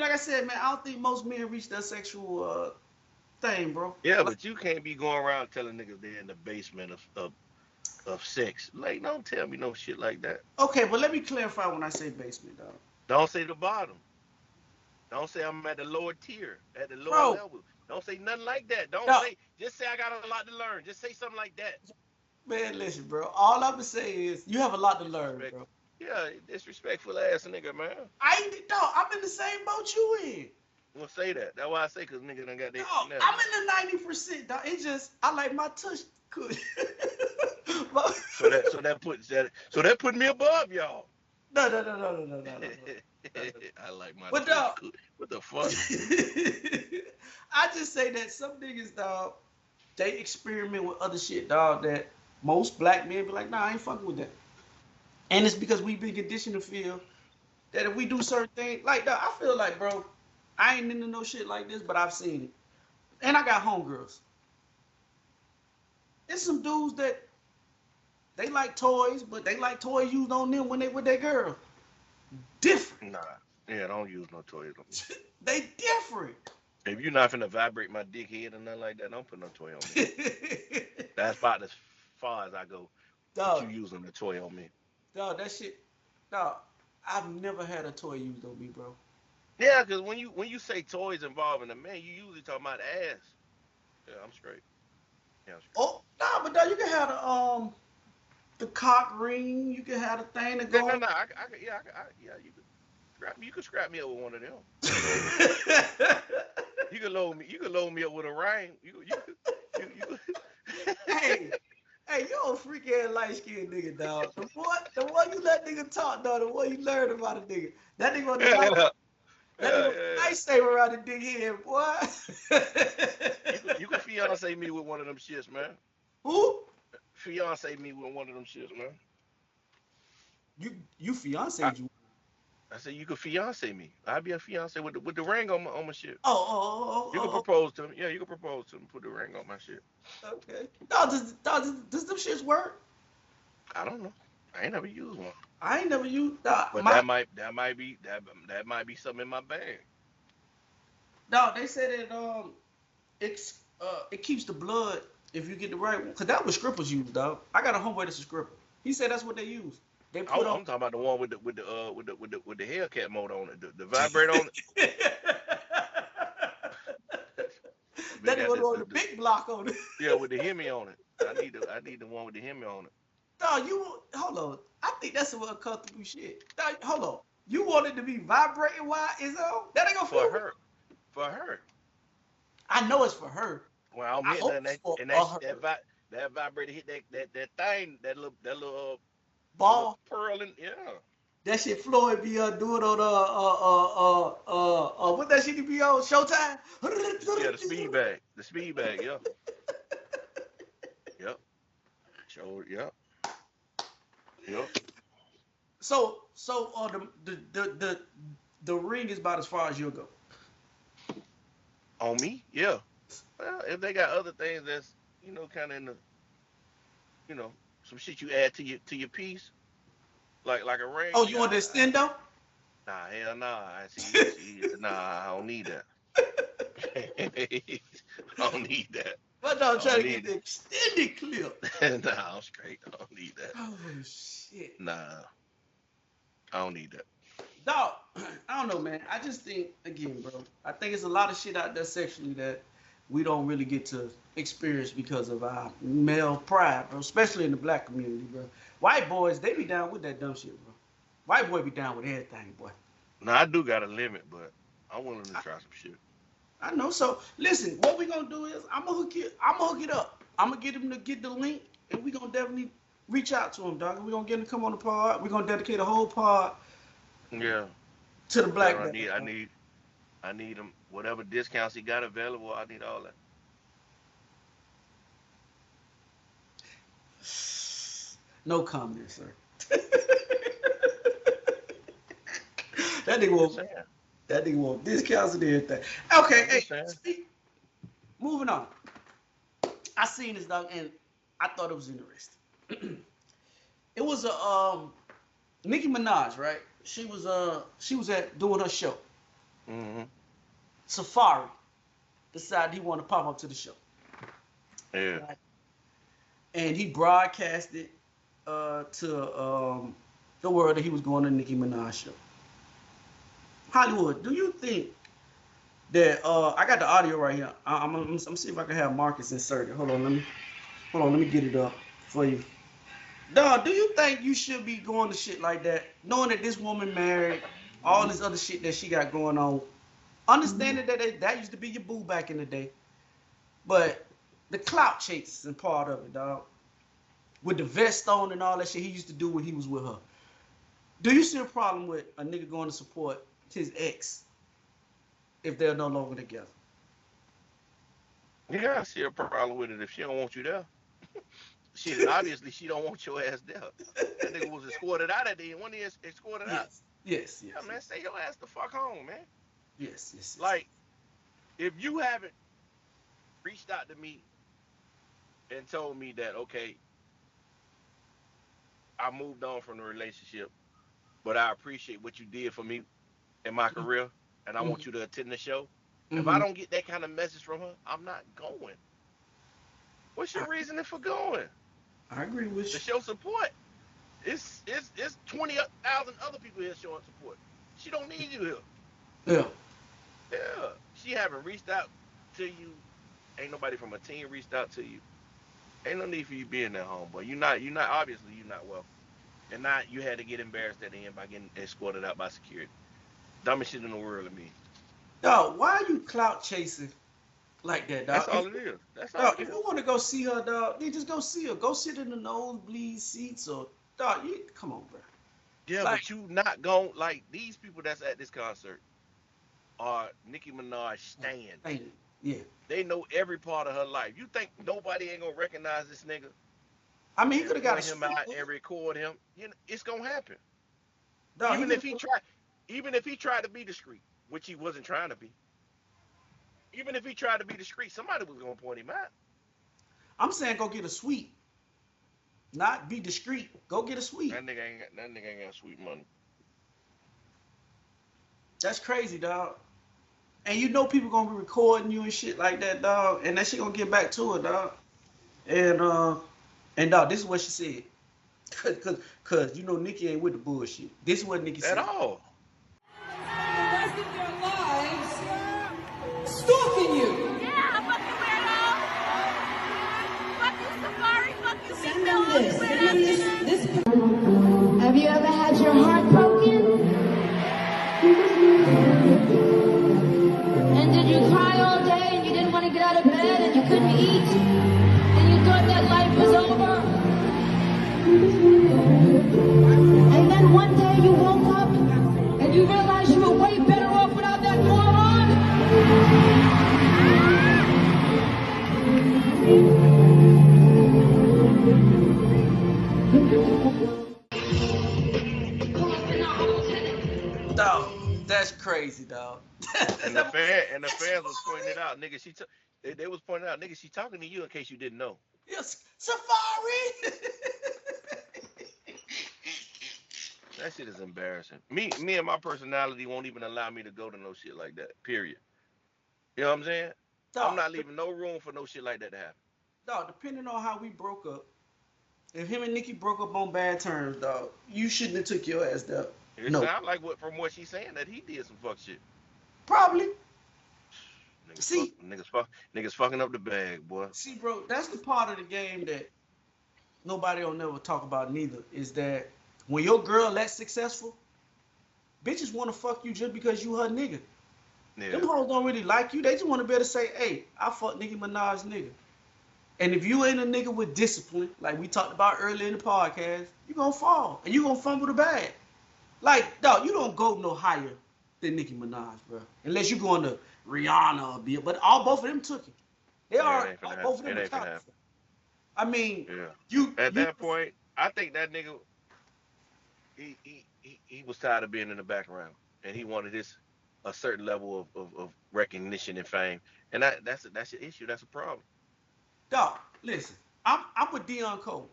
Speaker 2: like I said, man, I don't think most men reach that sexual thing, bro.
Speaker 1: Yeah,
Speaker 2: Like,
Speaker 1: but you can't be going around telling niggas they're in the basement of sex. Like, don't tell me no shit like that.
Speaker 2: okay, but let me clarify when I say basement, dog.
Speaker 1: Don't say the bottom. Don't say I'm at the lower tier, at the lower
Speaker 2: Bro,
Speaker 1: level. Don't say nothing like that. Don't
Speaker 2: dog,
Speaker 1: say, just say I got a lot to learn. Just say something like that.
Speaker 2: man, listen, bro. All I'm gonna say is you have a lot to learn,
Speaker 1: Disrespect.
Speaker 2: bro.
Speaker 1: Yeah, disrespectful ass nigga, man.
Speaker 2: I ain't, dog. I'm in the same boat you in.
Speaker 1: Well, say that. That's why I say, cause nigga done got they.
Speaker 2: Dog,
Speaker 1: Never
Speaker 2: I'm
Speaker 1: mind.
Speaker 2: in the 90%, dog. It just I like my tush good.
Speaker 1: So that put me above y'all.
Speaker 2: No.
Speaker 1: I like my
Speaker 2: But
Speaker 1: touch
Speaker 2: dog,
Speaker 1: good. What the fuck?
Speaker 2: I just say that some niggas, dog, they experiment with other shit, dog, that most black men be like, nah, I ain't fucking with that. And it's because we've been conditioned to feel that if we do certain things, like, dog, I feel like, bro, I ain't into no shit like this, but I've seen it. And I got homegirls. It's some dudes that they like toys, but they like toys used on them when they with their girl. Different.
Speaker 1: Nah. Yeah, don't use no toys on me.
Speaker 2: They different.
Speaker 1: If you're not finna vibrate my dick head or nothing like that, don't put no toy on me. That's about as far as I go with you
Speaker 2: Dog,
Speaker 1: using the toy on me.
Speaker 2: dog, that shit, dog. I've never had a toy used on me, bro.
Speaker 1: Yeah, because when you say toys involving a man, you usually talking about ass. Yeah, I'm straight. Yeah, I'm straight.
Speaker 2: Oh, nah, but dog, you can have the cock ring. You can have the thing to
Speaker 1: Yeah,
Speaker 2: go
Speaker 1: no,
Speaker 2: on.
Speaker 1: no, yeah, you could scrap me up with one of them. You could load me up with a ring.
Speaker 2: Hey, hey, you a freak ass light skinned nigga, dog. The more you let nigga talk, dog, the more you learn about a nigga. That nigga on the
Speaker 1: Yeah,
Speaker 2: light,
Speaker 1: yeah,
Speaker 2: that nigga
Speaker 1: yeah,
Speaker 2: on the
Speaker 1: yeah.
Speaker 2: lightsaber around the dick head, boy.
Speaker 1: You could fiance me with one of them shits, man.
Speaker 2: Who?
Speaker 1: Fiance me with one of them shits, man.
Speaker 2: You
Speaker 1: I,
Speaker 2: fiancé you?
Speaker 1: I said you could fiance me. I'd be a fiance with the ring on my shit. You could
Speaker 2: Oh,
Speaker 1: propose to him. Yeah, you could propose to him. Put the ring on my shit.
Speaker 2: okay. Dog, does them shits work?
Speaker 1: I don't know. I ain't never used one,
Speaker 2: I ain't never used dog.
Speaker 1: but
Speaker 2: My
Speaker 1: that might be something in my bag.
Speaker 2: dog. They said it keeps the blood if you get the right one. Cause that was strippers use, dog. I got a homeboy that's a stripper. He said that's what they use. They put on.
Speaker 1: I'm talking about the one with the Hellcat mode on it, the vibrate on it. They
Speaker 2: That
Speaker 1: got
Speaker 2: was on the big block on it.
Speaker 1: yeah, with the Hemi on it. I need the one with the Hemi on it.
Speaker 2: Dog, hold on. I think that's some uncomfortable shit. Dog, hold on. You want it to be vibrating while it's on? That ain't gonna
Speaker 1: For
Speaker 2: feel.
Speaker 1: her. For her.
Speaker 2: I know it's for her.
Speaker 1: Well, I'm
Speaker 2: I
Speaker 1: hitting
Speaker 2: hope
Speaker 1: that
Speaker 2: it's for
Speaker 1: and
Speaker 2: her.
Speaker 1: that vibrator hit that thing, that little
Speaker 2: Ball.
Speaker 1: pearl in, yeah.
Speaker 2: That shit Floyd be doing on what that shit he be on Showtime?
Speaker 1: Yeah, the speed bag. The speed bag, yeah. Yep. Sure, yep. Yep.
Speaker 2: So the ring is about as far as you'll go.
Speaker 1: On me? Yeah. Well, if they got other things that's, kind of in the, you know, some shit you add to your piece, like a ring,
Speaker 2: Oh, you
Speaker 1: yeah.
Speaker 2: want the extendo?
Speaker 1: Nah, hell nah. Nah, I don't need that. I don't need that.
Speaker 2: But no, I'm
Speaker 1: I
Speaker 2: trying
Speaker 1: don't
Speaker 2: to get
Speaker 1: need
Speaker 2: the extended clip.
Speaker 1: it. Nah, I'm straight. I don't need that.
Speaker 2: Oh shit.
Speaker 1: Nah, I don't need that.
Speaker 2: Dog, I don't know, man. I just think, again, bro, I think it's a lot of shit out there sexually that we don't really get to experience because of our male pride, bro, especially in the black community, bro. White boys, they be down with that dumb shit, bro. White boy be down with everything, boy.
Speaker 1: Now I do got a limit, but I'm willing to
Speaker 2: I,
Speaker 1: try some shit.
Speaker 2: I know. So listen, what we gonna do is I'm gonna hook it up. I'm gonna get him to get the link, and we gonna definitely reach out to him, dog. And we gonna get him to come on the pod. We gonna dedicate a whole pod
Speaker 1: Yeah,
Speaker 2: to the
Speaker 1: tell
Speaker 2: black
Speaker 1: him
Speaker 2: man.
Speaker 1: I need him whatever discounts he got available. I need all that.
Speaker 2: No comment, sir. That nigga
Speaker 1: I'm just
Speaker 2: won't.
Speaker 1: saying.
Speaker 2: That nigga want discounts and everything. Okay,
Speaker 1: I'm
Speaker 2: hey,
Speaker 1: just saying.
Speaker 2: moving on. I seen this dog and I thought it was interesting. It was a Nicki Minaj, right? She was at doing her show.
Speaker 1: Mm-hmm.
Speaker 2: Safari decided he wanted to pop up to the show.
Speaker 1: Yeah.
Speaker 2: Right? And he broadcasted to the world that he was going to Nicki Minaj show. Hollywood, do you think that I got the audio right here? I'm gonna see if I can have Marcus insert it. Hold on, let me get it up for you. Dog, do you think you should be going to shit like that, knowing that this woman married, all this other shit that she got going on, understanding that that used to be your boo back in the day, but the clout chasing part of it, dog, with the vest on and all that shit he used to do when he was with her. Do you see a problem with a nigga going to support his ex if they're no longer together?
Speaker 1: Yeah, I see a problem with it if she don't want you there. Obviously she don't want your ass there. That nigga was escorted out of there. When he escorted out,
Speaker 2: Yes.
Speaker 1: yeah, man, stay your ass the fuck home, man.
Speaker 2: Yes.
Speaker 1: Like, if you haven't reached out to me and told me that, okay, I moved on from the relationship, but I appreciate what you did for me in my career, and I
Speaker 2: Mm-hmm.
Speaker 1: want you to attend the show. If I
Speaker 2: Mm-hmm.
Speaker 1: don't get that kind of message from her, I'm not going. What's your reasoning for going?
Speaker 2: I agree with
Speaker 1: To
Speaker 2: you.
Speaker 1: show support. It's 20,000 other people here showing support. She don't need you here.
Speaker 2: Yeah.
Speaker 1: Yeah, she haven't reached out to you. Ain't nobody from a team reached out to you. Ain't no need for you being at home, but obviously you're not welcome. And not you had to get embarrassed at the end by getting escorted out by security. Dumbest shit in the world to me.
Speaker 2: Dog, why are you clout chasing like that, dog?
Speaker 1: That's all it is. That's all
Speaker 2: Dog,
Speaker 1: it
Speaker 2: if
Speaker 1: is.
Speaker 2: you want to go see her, dog, then just go see her. Go sit in the nosebleed seats or, dog, come on, bro.
Speaker 1: Yeah,
Speaker 2: Like,
Speaker 1: but you not going like these people that's at this concert are Nicki Minaj stands.
Speaker 2: yeah.
Speaker 1: They know every part of her life. You think nobody ain't gonna recognize this nigga
Speaker 2: I mean, he
Speaker 1: and
Speaker 2: could have got a
Speaker 1: point him
Speaker 2: street
Speaker 1: out
Speaker 2: book.
Speaker 1: and record him? It's gonna happen.
Speaker 2: Dog,
Speaker 1: Even if he tried to be discreet, which he wasn't trying to be. Even if he tried to be discreet, somebody was gonna point him out.
Speaker 2: I'm saying go get a suite. Not be discreet. Go get a suite.
Speaker 1: That nigga ain't got sweet money.
Speaker 2: That's crazy, dog. And you know people gonna be recording you and shit like that, dog. And that shit gonna get back to her, dog. And dog, this is what she said. Cause you know Nikki ain't with the bullshit. This is what Nikki said.
Speaker 1: At all.
Speaker 6: The rest of their lives stalking you.
Speaker 7: Yeah, fuck you, weirdo. Fuck you, Safari. Fuck you,
Speaker 6: Send
Speaker 7: Miko.
Speaker 6: them this. Send them this.
Speaker 8: Have you ever had your heart broken? And did you cry all day and you didn't want to get out of bed and you couldn't eat? And you thought that life was over? And then one day you woke up and you realized you were way better off without that moron?
Speaker 2: Dog, that's crazy, dog.
Speaker 1: And the fans was pointing it out, nigga. They was pointing out, nigga. She talking to you in case you didn't know.
Speaker 2: Yes, Safari.
Speaker 1: That shit is embarrassing. Me and my personality won't even allow me to go to no shit like that. Period. You know what I'm saying?
Speaker 2: Dog,
Speaker 1: I'm not leaving no room for no shit like that to happen.
Speaker 2: dog, depending on how we broke up, if him and Nikki broke up on bad terms, dog, you shouldn't have took your ass down.
Speaker 1: It
Speaker 2: No,
Speaker 1: sounds like from what she's saying that he did some fuck shit.
Speaker 2: probably. See,
Speaker 1: Niggas fucking up the bag, boy.
Speaker 2: see, bro, that's the part of the game that nobody will never talk about neither, is that when your girl that successful, bitches want to fuck you just because you her nigga.
Speaker 1: Yeah.
Speaker 2: Them hoes don't really like you. They just want to be able to say, hey, I fuck Nicki Minaj nigga. And if you ain't a nigga with discipline, like we talked about earlier in the podcast, you gonna fall and you gonna fumble the bag. Like, dog, you don't go no higher than Nicki Minaj, bro. Unless you going to Rihanna or Bill. But both of them took it. They are both of them accounted for. I mean,
Speaker 1: yeah. At that point, I think that nigga he was tired of being in the background and he wanted a certain level of recognition and fame. And that's your issue. That's a problem.
Speaker 2: Dog, listen, I'm with Dion Cole.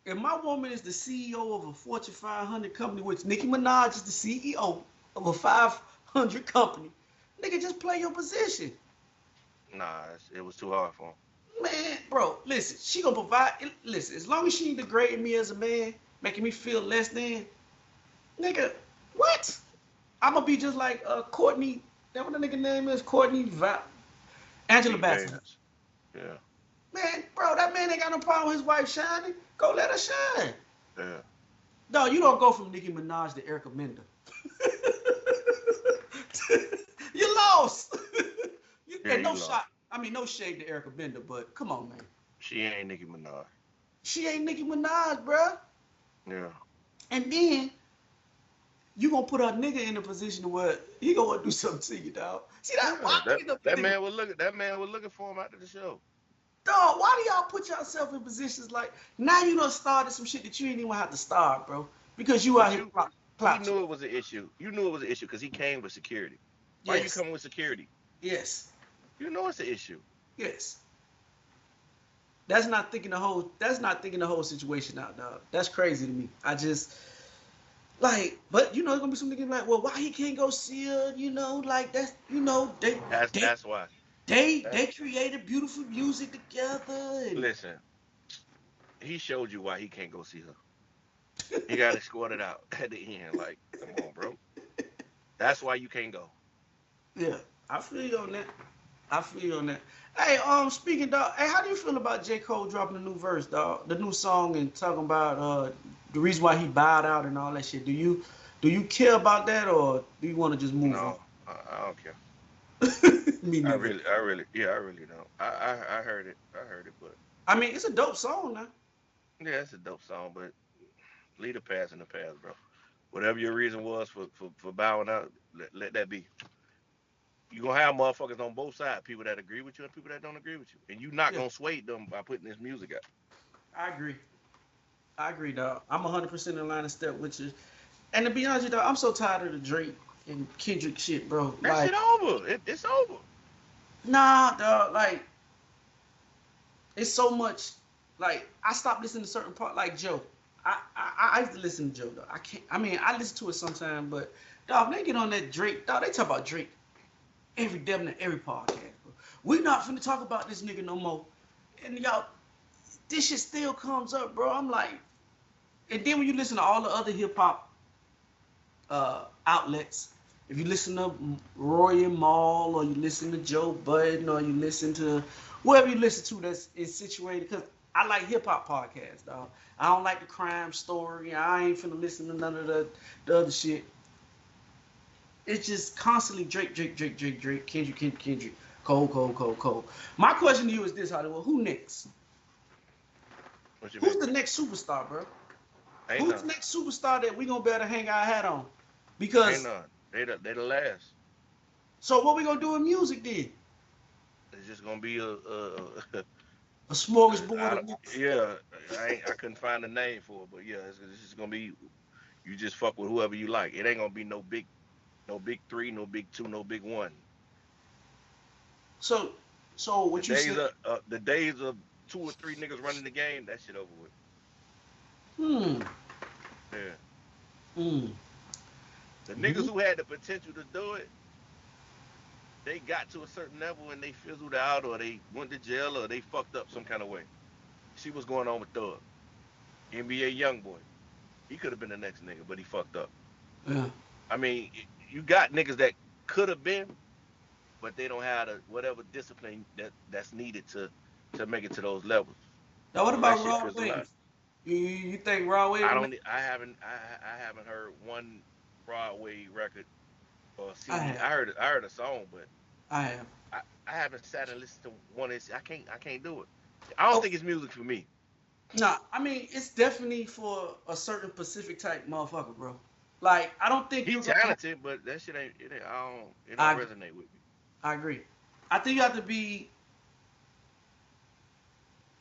Speaker 2: If my woman is the CEO of a Fortune 500 company, which Nicki Minaj is the CEO of a 500 company, nigga, just play your position.
Speaker 1: Nah, it was too hard for him.
Speaker 2: Man, bro, listen, she gonna provide. Listen, as long as she ain't degrading me as a man, making me feel less than, nigga, what? I'm gonna be just like Courtney. That what the nigga name is? Angela Bassett.
Speaker 1: Yeah.
Speaker 2: Man, bro, that man ain't got no problem with his wife shining. Go let her shine.
Speaker 1: Yeah.
Speaker 2: No, you don't go from Nicki Minaj to Erica Mender. You lost. And no shot. I mean, no shade to Erica Mender, but come on, man.
Speaker 1: She ain't Nicki Minaj.
Speaker 2: She ain't Nicki Minaj, bro.
Speaker 1: Yeah.
Speaker 2: And then you gonna put a nigga in a position where he gonna do something to you, dog. See that?
Speaker 1: That man was looking for him after the show.
Speaker 2: Dog, why do y'all put yourself in positions like now you done started some shit that you ain't even have to start, bro? Because you out here plot.
Speaker 1: You knew it was an issue. You knew it was an issue because he came with security. Why you coming with security?
Speaker 2: Yes.
Speaker 1: You know it's an issue.
Speaker 2: Yes. That's not thinking the whole situation out, dog. That's crazy to me. I just like, but you know, there's gonna be some niggas like, well, why he can't go see her? You know, like that's
Speaker 1: that's why.
Speaker 2: They created beautiful music together. And
Speaker 1: listen, he showed you why he can't go see her. He got escorted out at the end. Like, come on, bro. That's why you can't go.
Speaker 2: Yeah, I feel you on that. Hey, speaking, dog. Hey, how do you feel about J. Cole dropping a new verse, dog? The new song and talking about the reason why he bowed out and all that shit. Do you care about that, or do you want to just move on?
Speaker 1: No, I don't care.
Speaker 2: Me neither.
Speaker 1: I really don't. I heard it, but
Speaker 2: I mean, it's a dope song now.
Speaker 1: yeah, it's a dope song, but leave the past in the past, bro. Whatever your reason was for bowing out, let that be. You're gonna have motherfuckers on both sides, people that agree with you and people that don't agree with you. And you're not gonna sway them by putting this music out.
Speaker 2: I agree, dog. I'm 100% in line of step with you. And to be honest with you, dog, I'm so tired of the Drake and Kendrick shit, bro.
Speaker 1: That shit over. It's over.
Speaker 2: Nah, dog, like, it's so much, like, I stopped listening to certain part, like Joe. I used to listen to Joe, dog. I listen to it sometimes, but, dog, they get on that Drake, dog, they talk about Drake every podcast, bro. We not finna talk about this nigga no more. And y'all, this shit still comes up, bro. I'm like, And then when you listen to all the other hip hop outlets, if you listen to Roy and Maul, or you listen to Joe Budden, or you listen to whoever you listen to that's is situated, because I like hip hop podcasts, dog. I don't like the crime story. I ain't finna listen to none of the other shit. It's just constantly Drake, Kendrick, Cole. My question to you is this, Hollywood: who next?
Speaker 1: What you
Speaker 2: Who's
Speaker 1: mean?
Speaker 2: the next superstar, bro?
Speaker 1: Ain't
Speaker 2: Who's the
Speaker 1: none.
Speaker 2: next superstar that we gonna be able to hang our hat on?
Speaker 1: Ain't
Speaker 2: Because
Speaker 1: none. They the last.
Speaker 2: so what we gonna do in music then?
Speaker 1: It's just gonna be a
Speaker 2: A
Speaker 1: I
Speaker 2: smorgasbord
Speaker 1: don't,
Speaker 2: of music.
Speaker 1: yeah, I couldn't find a name for it, but yeah, it's just gonna be you just fuck with whoever you like. It ain't gonna be no big three, no big two, no big one.
Speaker 2: So so
Speaker 1: The
Speaker 2: what you
Speaker 1: days
Speaker 2: said?
Speaker 1: of two or three niggas running the game, that shit over with.
Speaker 2: Hmm.
Speaker 1: Yeah,
Speaker 2: Hmm.
Speaker 1: the niggas
Speaker 2: Mhm.
Speaker 1: who had the potential to do it, they got to a certain level and they fizzled out, or they went to jail, or they fucked up some kind of way. See what's going on with Thug, NBA YoungBoy. He could have been the next nigga, but he fucked up.
Speaker 2: Yeah.
Speaker 1: I mean, you got niggas that could have been, but they don't have the whatever discipline that's needed to make it to those levels.
Speaker 2: Now what
Speaker 1: So that
Speaker 2: about
Speaker 1: shit
Speaker 2: Rod
Speaker 1: fizzled out.
Speaker 2: Wave? You think Rod Wave
Speaker 1: I
Speaker 2: will make?
Speaker 1: don't. I haven't heard one Broadway record or
Speaker 2: I
Speaker 1: CD.
Speaker 2: have.
Speaker 1: I heard a song, but
Speaker 2: I have.
Speaker 1: I haven't sat and listened to one. I can't do it. I don't
Speaker 2: Oh,
Speaker 1: think it's music for me.
Speaker 2: nah. I mean, it's definitely for a certain Pacific type motherfucker, bro. Like, I don't think
Speaker 1: He
Speaker 2: you're gonna.
Speaker 1: talented, but that shit ain't. It don't
Speaker 2: I
Speaker 1: resonate with me.
Speaker 2: I agree. I think you have to be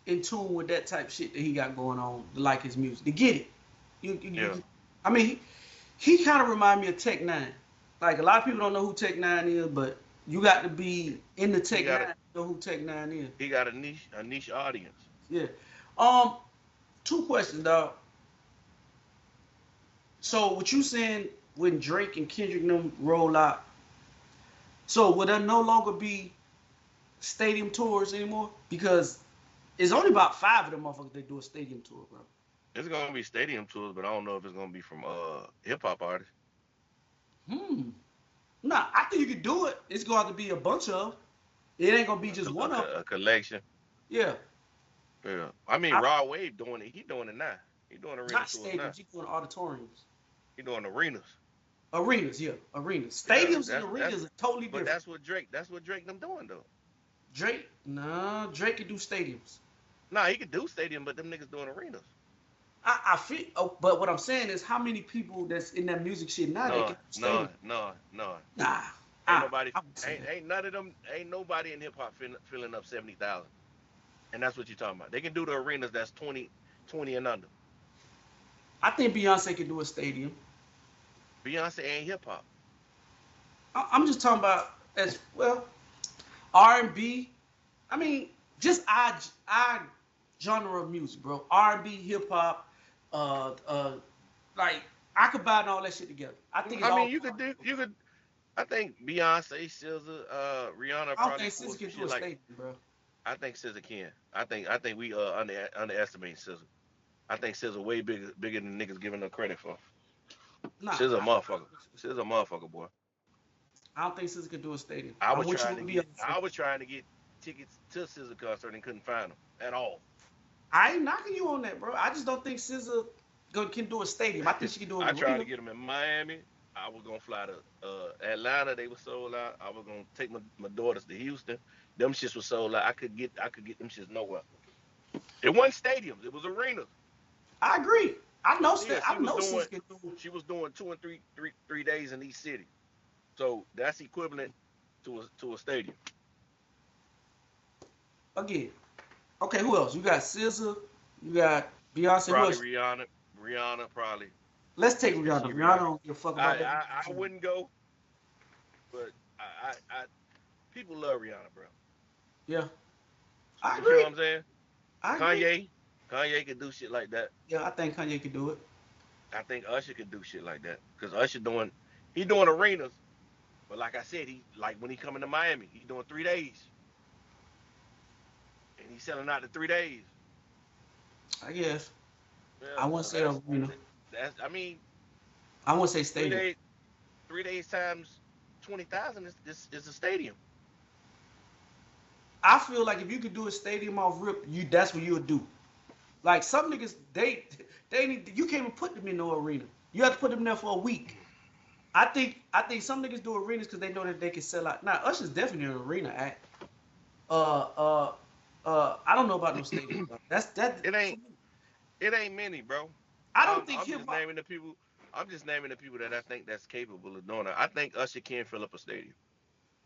Speaker 2: in tune with that type of shit that he got going on to like his music to get it.
Speaker 1: Yeah,
Speaker 2: I mean, he kind of remind me of Tech Nine. Like a lot of people don't know who Tech Nine is, but you got to be in the
Speaker 1: he
Speaker 2: Tech
Speaker 1: got
Speaker 2: Nine to know who Tech Nine is.
Speaker 1: a niche audience.
Speaker 2: Yeah. Um, two questions, dog. So what you saying when Drake and Kendrick and them roll out? So will there no longer be stadium tours anymore? Because it's only about five of them motherfuckers that do a stadium tour, bro.
Speaker 1: It's gonna be stadium tours, but I don't know if it's gonna be from hip hop artists.
Speaker 2: Hmm. Nah, I think you could do it. It's going to have to be a bunch of. It ain't gonna be just one of them.
Speaker 1: A collection.
Speaker 2: Yeah.
Speaker 1: Yeah, I mean
Speaker 2: I,
Speaker 1: Rod Wave doing it. He doing it now. He doing arena
Speaker 2: not
Speaker 1: tours now.
Speaker 2: stadiums. You doing auditoriums.
Speaker 1: He doing arenas.
Speaker 2: Arenas, yeah, arenas.
Speaker 1: Yeah,
Speaker 2: Stadiums and arenas are totally
Speaker 1: but
Speaker 2: different.
Speaker 1: that's what Drake them doing though.
Speaker 2: Drake, nah, Drake could do stadiums.
Speaker 1: Nah, he could do stadium, but them niggas doing arenas.
Speaker 2: I feel, oh, but what I'm saying is, how many people that's in that music shit now that can
Speaker 1: No,
Speaker 2: do
Speaker 1: no,
Speaker 2: stadium?
Speaker 1: no, no.
Speaker 2: Nah,
Speaker 1: Ain't nobody,
Speaker 2: I would say that.
Speaker 1: ain't none of them, ain't nobody in hip hop filling up 70,000. And that's what you're talking about. They can do the arenas that's 20 and under.
Speaker 2: I think Beyonce could do a stadium.
Speaker 1: Beyonce ain't hip hop.
Speaker 2: I'm just talking about as well R&B. I mean, just our genre of music, bro. R&B, hip hop, uh, uh, like I could buy all that shit together. I think it's
Speaker 1: I
Speaker 2: all
Speaker 1: mean, you could. I think Beyonce, SZA, Rihanna
Speaker 2: I don't
Speaker 1: probably
Speaker 2: think
Speaker 1: pull
Speaker 2: Sissy
Speaker 1: some
Speaker 2: can do
Speaker 1: shit
Speaker 2: a
Speaker 1: like.
Speaker 2: stadium, bro.
Speaker 1: I think SZA can. I think we underestimate SZA. I think SZA way bigger than niggas giving her credit for.
Speaker 2: Nah,
Speaker 1: SZA a motherfucker. SZA a motherfucker, boy.
Speaker 2: I don't think Sissy can do a stadium. I'm with you with Beyonce.
Speaker 1: I was trying to get tickets to SZA concert and couldn't find them at all.
Speaker 2: I ain't knocking you on that, bro. I just don't think SZA can do a stadium. I think she can do an
Speaker 1: I tried
Speaker 2: arena.
Speaker 1: to get them in Miami. I was gonna fly to Atlanta. They were sold out. I was gonna take my daughters to Houston. Them shits were sold out. I could get them shits nowhere. It wasn't stadiums. It was arenas.
Speaker 2: I agree. I know
Speaker 1: Yeah,
Speaker 2: I know Sissy can do
Speaker 1: she was doing 3 days in each city. So that's equivalent to a stadium.
Speaker 2: again. Okay, who else? You got SZA, you got Beyonce. Who
Speaker 1: Probably
Speaker 2: else?
Speaker 1: Rihanna. Rihanna probably.
Speaker 2: Let's take
Speaker 1: If
Speaker 2: Rihanna.
Speaker 1: she
Speaker 2: Rihanna
Speaker 1: Rihanna.
Speaker 2: don't give a fuck about that.
Speaker 1: I wouldn't go, but people love Rihanna, bro.
Speaker 2: Yeah, I
Speaker 1: You feel
Speaker 2: agree.
Speaker 1: what I'm saying?
Speaker 2: I agree.
Speaker 1: Kanye could do shit like that.
Speaker 2: Yeah, I think Kanye could do it.
Speaker 1: I think Usher could do shit like that because Usher he doing arenas, but like I said, he like when he coming to Miami, he doing 3 days and he's selling out the 3 days.
Speaker 2: I guess.
Speaker 1: Yeah,
Speaker 2: I won't
Speaker 1: so
Speaker 2: say arena.
Speaker 1: that's I mean,
Speaker 2: I won't say
Speaker 1: three
Speaker 2: stadium.
Speaker 1: days 3 days times 20,000 is a stadium.
Speaker 2: I feel like if you could do a stadium off rip, that's what you would do. Like some niggas, they need you can't even put them in no arena. You have to put them there for a week. I think some niggas do arenas because they know that they can sell out. Now Usher's definitely an arena act. Uh uh I don't know about no stadium. Though. That's that
Speaker 1: It
Speaker 2: for
Speaker 1: ain't
Speaker 2: me.
Speaker 1: it ain't many, bro.
Speaker 2: I don't
Speaker 1: I'm
Speaker 2: think
Speaker 1: I'm
Speaker 2: hip
Speaker 1: just
Speaker 2: hop.
Speaker 1: naming the people. I'm just naming the people that I think that's capable of doing that. I think Usher can fill up a stadium.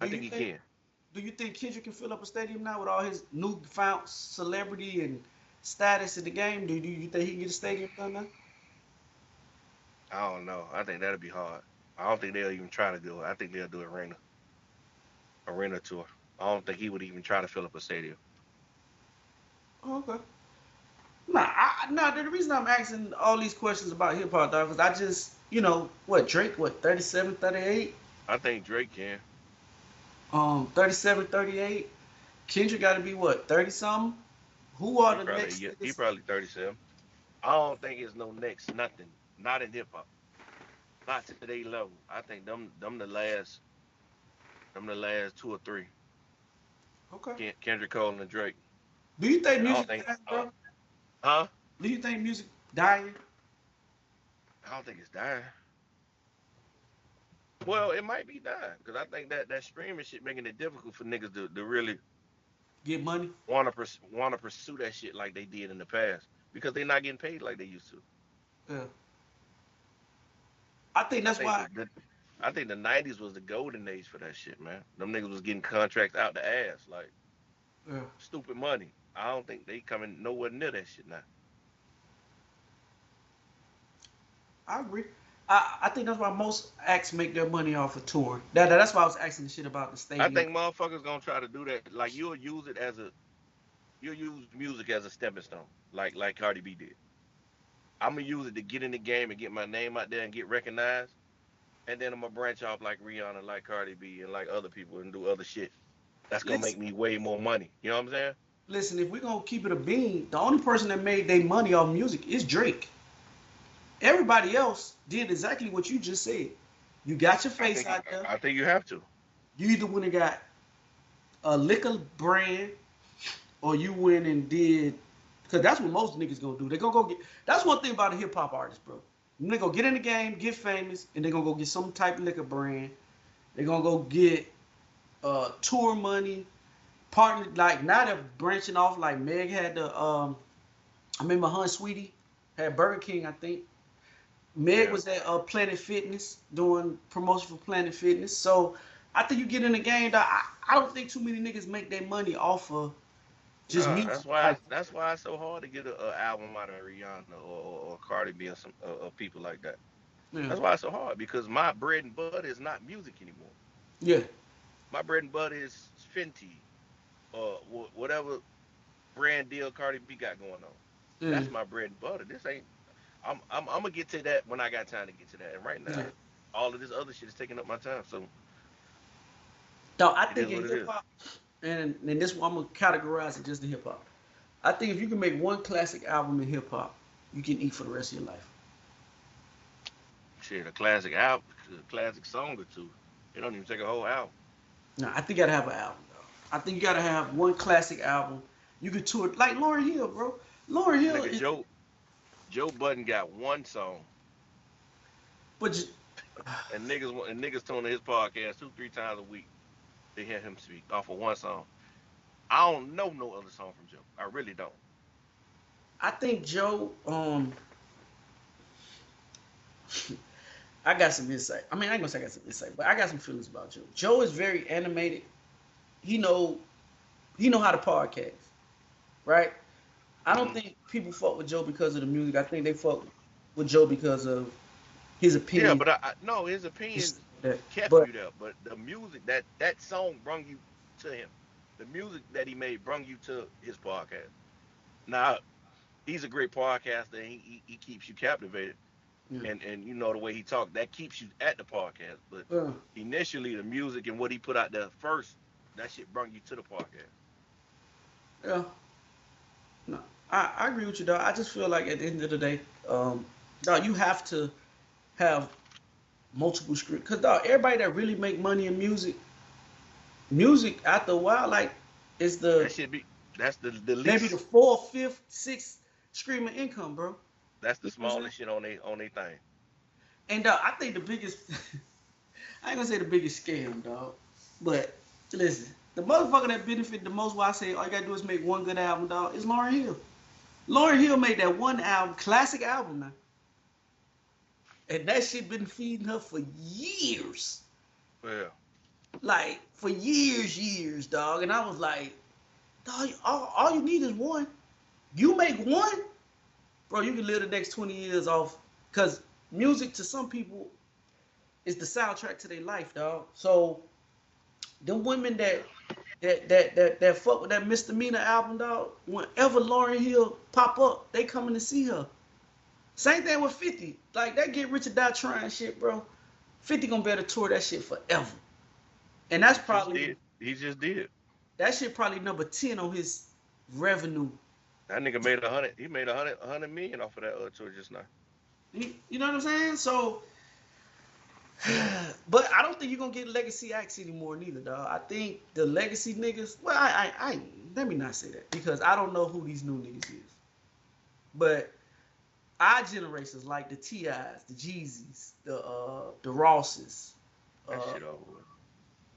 Speaker 2: Do
Speaker 1: I
Speaker 2: you
Speaker 1: think he
Speaker 2: think
Speaker 1: can.
Speaker 2: do you think Kendrick can fill up a stadium now with all his newfound celebrity and status in the game? Do you think he can get a stadium done now?
Speaker 1: I don't know. I think that'll be hard. I don't think they'll even try to do it. I think they'll do arena tour. I don't think he would even try to fill up a stadium.
Speaker 2: Oh, okay. Nah, the reason I'm asking all these questions about hip hop, dog, because I just, what, Drake, what, 37, 38?
Speaker 1: I think Drake can.
Speaker 2: 37, 38. Kendrick got to be what, 30 something? Who are
Speaker 1: He
Speaker 2: the
Speaker 1: probably
Speaker 2: next
Speaker 1: yeah, he
Speaker 2: niggas?
Speaker 1: probably 37. I don't think it's no next nothing. Not in hip hop. Not to their level. I think them the last two or three.
Speaker 2: Okay.
Speaker 1: Kendrick Cole and Drake.
Speaker 2: Do you think
Speaker 1: I don't
Speaker 2: music
Speaker 1: think
Speaker 2: dying, bro?
Speaker 1: huh?
Speaker 2: Do you think music dying?
Speaker 1: I don't think it's dying. Well, it might be dying because I think that streaming shit making it difficult for niggas to really
Speaker 2: Get money?
Speaker 1: want to pursue that shit like they did in the past because they're not getting paid like they used to.
Speaker 2: Yeah. I think
Speaker 1: I
Speaker 2: that's
Speaker 1: think
Speaker 2: why.
Speaker 1: the 90s was the golden age for that shit, man. Them niggas was getting contracts out the ass like
Speaker 2: Yeah,
Speaker 1: stupid money. I don't think they coming nowhere near that shit now.
Speaker 2: I agree. I think that's why most acts make their money off of touring. That's why I was asking the shit about the
Speaker 1: I
Speaker 2: stadium.
Speaker 1: think motherfuckers gonna try to do that. Like you'll use music as a stepping stone, like Cardi B did. I'm gonna use it to get in the game and get my name out there and get recognized, and then I'm gonna branch off like Rihanna, like Cardi B, and like other people and do other shit. That's gonna make
Speaker 2: Listen,
Speaker 1: me way more money. You know what I'm saying?
Speaker 2: listen. If we're gonna keep it a bean, the only person that made their money off music is Drake. Everybody else did exactly what you just said. You got your face out there.
Speaker 1: I think you have to.
Speaker 2: You either went and got a liquor brand, or you went and did. Because that's what most niggas gonna do. They gonna go get. That's one thing about a hip hop artist, bro. They gonna get in the game, get famous, and they gonna go get some type of liquor brand. They gonna go get tour money, partner. Like now they're branching off. Like Meg had the I remember Hun Sweetie had Burger King, I think. Meg
Speaker 1: Yeah.
Speaker 2: was at Planet Fitness doing promotion for Planet Fitness. So I think you get in the game. I don't think too many niggas make their money off of just
Speaker 1: Nah,
Speaker 2: music.
Speaker 1: that's why
Speaker 2: Like,
Speaker 1: it's, that's why it's so hard to get a album out of Rihanna or Cardi B or some people like that.
Speaker 2: yeah,
Speaker 1: That's why it's so hard because my bread and butter is not music anymore.
Speaker 2: yeah,
Speaker 1: My bread and butter is Fenty or whatever brand deal Cardi B got going on.
Speaker 2: yeah,
Speaker 1: That's my bread and butter. This ain't. I'm gonna get to that when I got time to get to that. And right
Speaker 2: yeah.
Speaker 1: now, all of this other shit is taking up my time. So
Speaker 2: No, I
Speaker 1: it
Speaker 2: think
Speaker 1: is
Speaker 2: in
Speaker 1: what it
Speaker 2: hip
Speaker 1: is.
Speaker 2: hop, and this one I'm gonna categorize it just in hip hop. I think if you can make one classic album in hip hop, you can eat for the rest of your life.
Speaker 1: Shit, a classic album, a classic song or two. It don't even take a whole album.
Speaker 2: No, I think you gotta have an album, though. I think you gotta have one classic album. You could tour like Lauryn Hill, bro. Lauryn Hill
Speaker 1: Nigga,
Speaker 2: is,
Speaker 1: Joe Budden got one song,
Speaker 2: but just,
Speaker 1: and niggas tune to his podcast 2 3 times a week to hear him speak off of one song. I don't know no other song from Joe. I really don't.
Speaker 2: I think Joe. I got some insight. I mean, I ain't gonna say I got some insight, but I got some feelings about Joe. Joe is very animated. He know he know how to podcast, right? I don't
Speaker 1: Hmm.
Speaker 2: think people fuck with Joe because of the music. I think they fuck with Joe because of his
Speaker 1: Yeah,
Speaker 2: opinion.
Speaker 1: but no, his opinions kept
Speaker 2: But
Speaker 1: you there. But the music that song brung you to him. The music that he made brung you to his podcast. Now he's a great podcaster. And he keeps you captivated,
Speaker 2: yeah,
Speaker 1: and you know the way he talked that keeps you at the podcast. But
Speaker 2: yeah,
Speaker 1: initially, the music and what he put out there first, that shit brung you to the podcast.
Speaker 2: yeah. No. I agree with you, dog. I just feel like at the end of the day, dog, you have to have multiple scripts. Cause dog, everybody that really make money in music after a while, like, is
Speaker 1: That
Speaker 2: the
Speaker 1: should be that's the
Speaker 2: maybe the
Speaker 1: least.
Speaker 2: fourth, fifth, sixth stream of income, bro.
Speaker 1: That's the
Speaker 2: You know what I'm saying?
Speaker 1: smallest shit on they thing.
Speaker 2: And I think the biggest, I ain't gonna say the biggest scam, dog, but listen, the motherfucker that benefit the most, why I say all you gotta do is make one good album, dog, is Lauryn Hill. Lauryn Hill made that one album, classic album, man, and that shit been feeding her for years,
Speaker 1: Well,
Speaker 2: like for years, dog. And I was like, dog, all you need is one. You make one, bro, you can live the next 20 years off. Cause music to some people is the soundtrack to their life, dog. So the women
Speaker 1: yeah.
Speaker 2: that fuck with that Misdemeanor album, dog, whenever Lauryn Hill pop up, they coming to see her. Same thing with 50. Like that Get Rich or Die Trying shit, bro. 50 gonna be able to tour that shit forever. And that's
Speaker 1: He just
Speaker 2: probably
Speaker 1: did. He just did.
Speaker 2: that shit probably number 10 on his revenue.
Speaker 1: That nigga made 100. He made a hundred million off of that tour just now.
Speaker 2: You know what I'm saying? So but I don't think you're gonna get legacy acts anymore neither, dog. I think the legacy niggas. Well, I let me not say that because I don't know who these new niggas is. But our generations like the Ti's, the Jeezys, the Rosses,
Speaker 1: That
Speaker 2: uh,
Speaker 1: shit over with.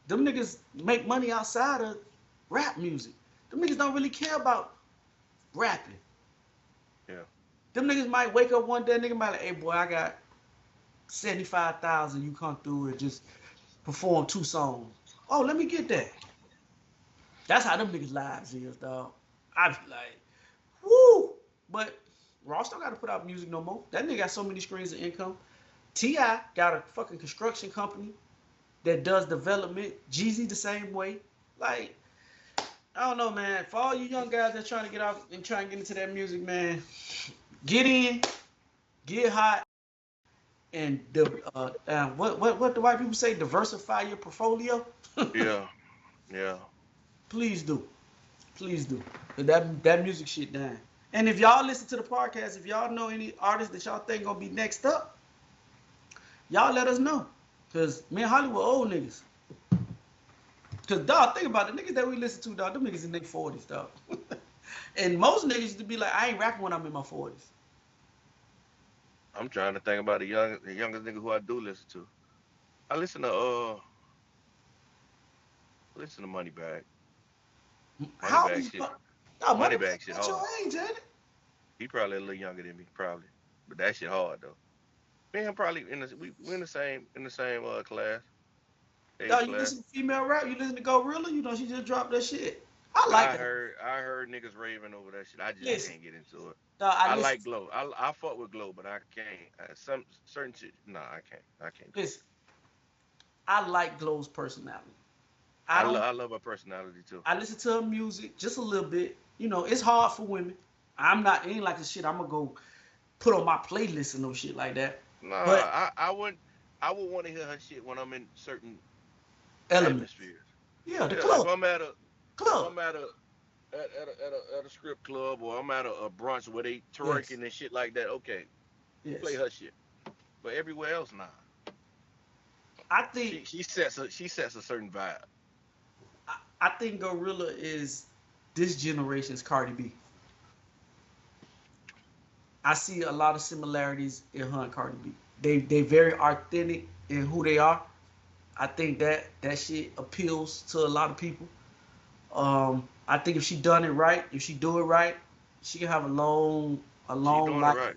Speaker 2: them niggas make money outside of rap music. Them niggas don't really care about rapping.
Speaker 1: Yeah.
Speaker 2: Them niggas might wake up one day, nigga might like, hey boy, I got 75,000. You come through and just perform 2 songs. Oh, let me get that. That's how them niggas' lives is, dog. I be like, woo. But Ross don't got to put out music no more. That nigga got so many streams of income. T.I. got a fucking construction company that does development. Jeezy the same way. Like, I don't know, man. For all you young guys that trying to get out and try and get into that music, man, get in, get hot, and what the white people say? Diversify your portfolio.
Speaker 1: Yeah. Yeah.
Speaker 2: Please do. Please do. But that music shit down. And if y'all listen to the podcast, if y'all know any artists that y'all think gonna be next up, y'all let us know. Cause me and Hollywood old niggas. Cause dog, think about it, niggas that we listen to, dog, them niggas in their 40s, dog. And most niggas used to be like, I ain't rapping when I'm in my 40s.
Speaker 1: I'm trying to think about the youngest nigga who I do listen to. I listen to Moneybag.
Speaker 2: How old
Speaker 1: Moneybag
Speaker 2: is
Speaker 1: shit.
Speaker 2: fuck? Dog, money back
Speaker 1: Moneybag shit
Speaker 2: at your
Speaker 1: hard.
Speaker 2: age, ain't it?
Speaker 1: He probably a little younger than me, probably. But that shit hard though. Me and him probably we in the same class, age
Speaker 2: Dog, you
Speaker 1: class.
Speaker 2: listen to female rap, you listen to Gorilla, you know she just dropped that shit. I like
Speaker 1: I
Speaker 2: that.
Speaker 1: heard I heard niggas raving over that shit. I just
Speaker 2: Listen,
Speaker 1: can't get into it.
Speaker 2: dog, I
Speaker 1: I
Speaker 2: listen.
Speaker 1: like Glow. I fuck with Glow, but I can't. Some certain shit. Nah, I can't. I can't do it.
Speaker 2: Listen, I like Glow's personality. I don't.
Speaker 1: I love her personality too.
Speaker 2: I listen to her music just a little bit. You know, it's hard for women. I'm not. It ain't like the shit I'm gonna go put on my playlist and no shit like that.
Speaker 1: Nah,
Speaker 2: But
Speaker 1: I would want to hear her shit when I'm in certain
Speaker 2: elements.
Speaker 1: atmospheres.
Speaker 2: Yeah, the
Speaker 1: Yeah,
Speaker 2: club.
Speaker 1: if
Speaker 2: Club.
Speaker 1: I'm at a at a strip club or I'm at a brunch where they
Speaker 2: Yes.
Speaker 1: twerking and shit like that. Okay, play
Speaker 2: Yes.
Speaker 1: her shit. But everywhere else, nah.
Speaker 2: I think
Speaker 1: She sets a certain vibe.
Speaker 2: I think Gorilla is this generation's Cardi B. I see a lot of similarities in her and Cardi B. They very authentic in who they are. I think that shit appeals to a lot of people. I think if she done it right, if she do it right, she can have a
Speaker 1: She
Speaker 2: long
Speaker 1: doing it
Speaker 2: life,
Speaker 1: right.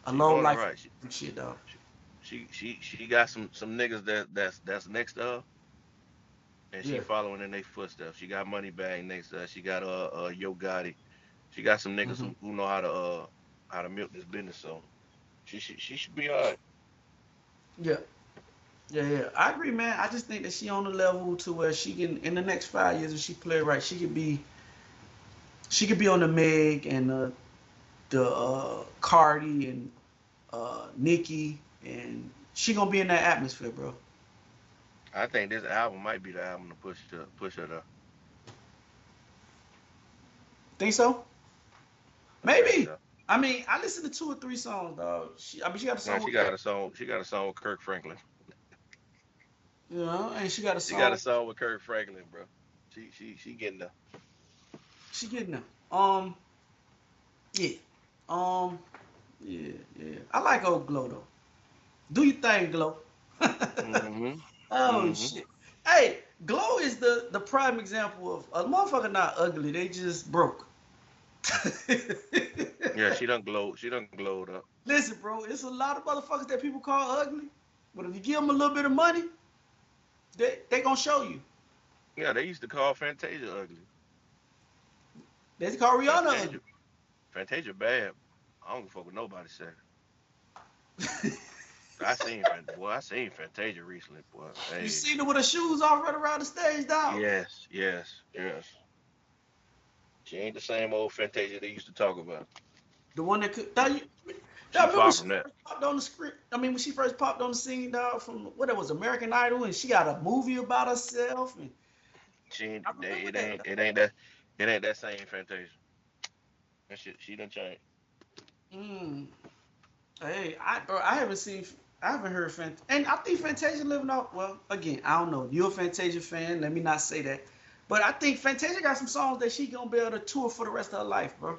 Speaker 2: a
Speaker 1: She
Speaker 2: long
Speaker 1: doing it
Speaker 2: life
Speaker 1: right.
Speaker 2: of shit, dog.
Speaker 1: She got some niggas that's next to her, and she
Speaker 2: Yeah.
Speaker 1: following in their footsteps. She got money bag next to her. She got Yo Gotti. She got some niggas
Speaker 2: Hmm.
Speaker 1: who know how to milk this business. So she should be alright.
Speaker 2: Yeah. Yeah. I agree, man. I just think that she on the level to where she can in the next 5 years if she play right, she could be on the Meg and the Cardi and Nicki and she gonna be in that atmosphere, bro.
Speaker 1: I think this album might be the album to push her there.
Speaker 2: Think so? Maybe.
Speaker 1: Yeah.
Speaker 2: I mean, I listened to 2 or 3 songs, dog. She got a
Speaker 1: Man,
Speaker 2: song
Speaker 1: she
Speaker 2: with,
Speaker 1: got a song. She got a song with Kirk Franklin.
Speaker 2: and she got a
Speaker 1: She got a
Speaker 2: song.
Speaker 1: song with Kirk Franklin, bro. She getting there.
Speaker 2: She getting there. Yeah. Um, yeah. I like old Glow though. Do you think, Glow?
Speaker 1: Mm-hmm.
Speaker 2: Oh
Speaker 1: Mm-hmm.
Speaker 2: shit. Hey, Glow is the prime example of a motherfucker not ugly. They just broke.
Speaker 1: Yeah, she done glowed. She done glowed up.
Speaker 2: Listen, bro, it's a lot of motherfuckers that people call ugly, but if you give them a little bit of money, they gonna show you.
Speaker 1: Yeah, they used to call Fantasia ugly.
Speaker 2: They call Rihanna
Speaker 1: Fantasia, Fantasia bad. I don't fuck with nobody said.
Speaker 2: ugly.
Speaker 1: I seen Fantasia recently, boy.
Speaker 2: You
Speaker 1: Hey,
Speaker 2: seen her with her shoes off right around the stage, dog.
Speaker 1: yes. She ain't the same old Fantasia they used to talk about.
Speaker 2: The one that could. Dog,
Speaker 1: She
Speaker 2: y'all remember when
Speaker 1: far
Speaker 2: she
Speaker 1: from that.
Speaker 2: first popped on the script? I mean, when she first popped on the scene, dog, from what it was, American Idol, and she got a movie about herself, and
Speaker 1: She ain't.
Speaker 2: I remember that. Dog.
Speaker 1: It ain't that same Fantasia. That shit. She done changed.
Speaker 2: Mm. Hey, bro, I haven't heard and I think Fantasia living off. Well, again, I don't know. You're a Fantasia fan. Let me not say that, but I think Fantasia got some songs that she gonna be able to tour for the rest of her life, bro.